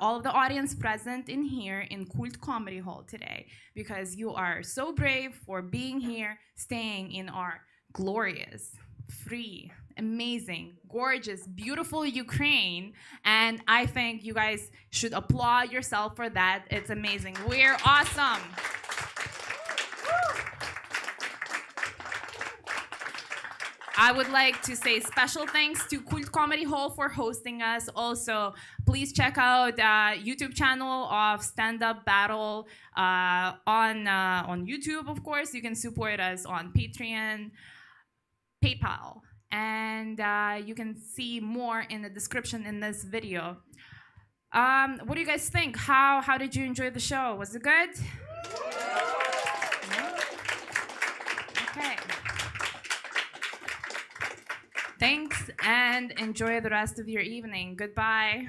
all of the audience present in here in Cult Comedy Hall today, because you are so brave for being here, staying in our glorious, free, amazing, gorgeous, beautiful Ukraine. And I think you guys should applaud yourself for that. It's amazing. We're awesome. I would like to say special thanks to Cult Comedy Hall for hosting us. Also, please check out YouTube channel of Stand-Up Battle on YouTube, of course. You can support us on Patreon, PayPal, and you can see more in the description in this video. What do you guys think? How did you enjoy the show? Was it good? Okay. Thanks, and enjoy the rest of your evening. Goodbye.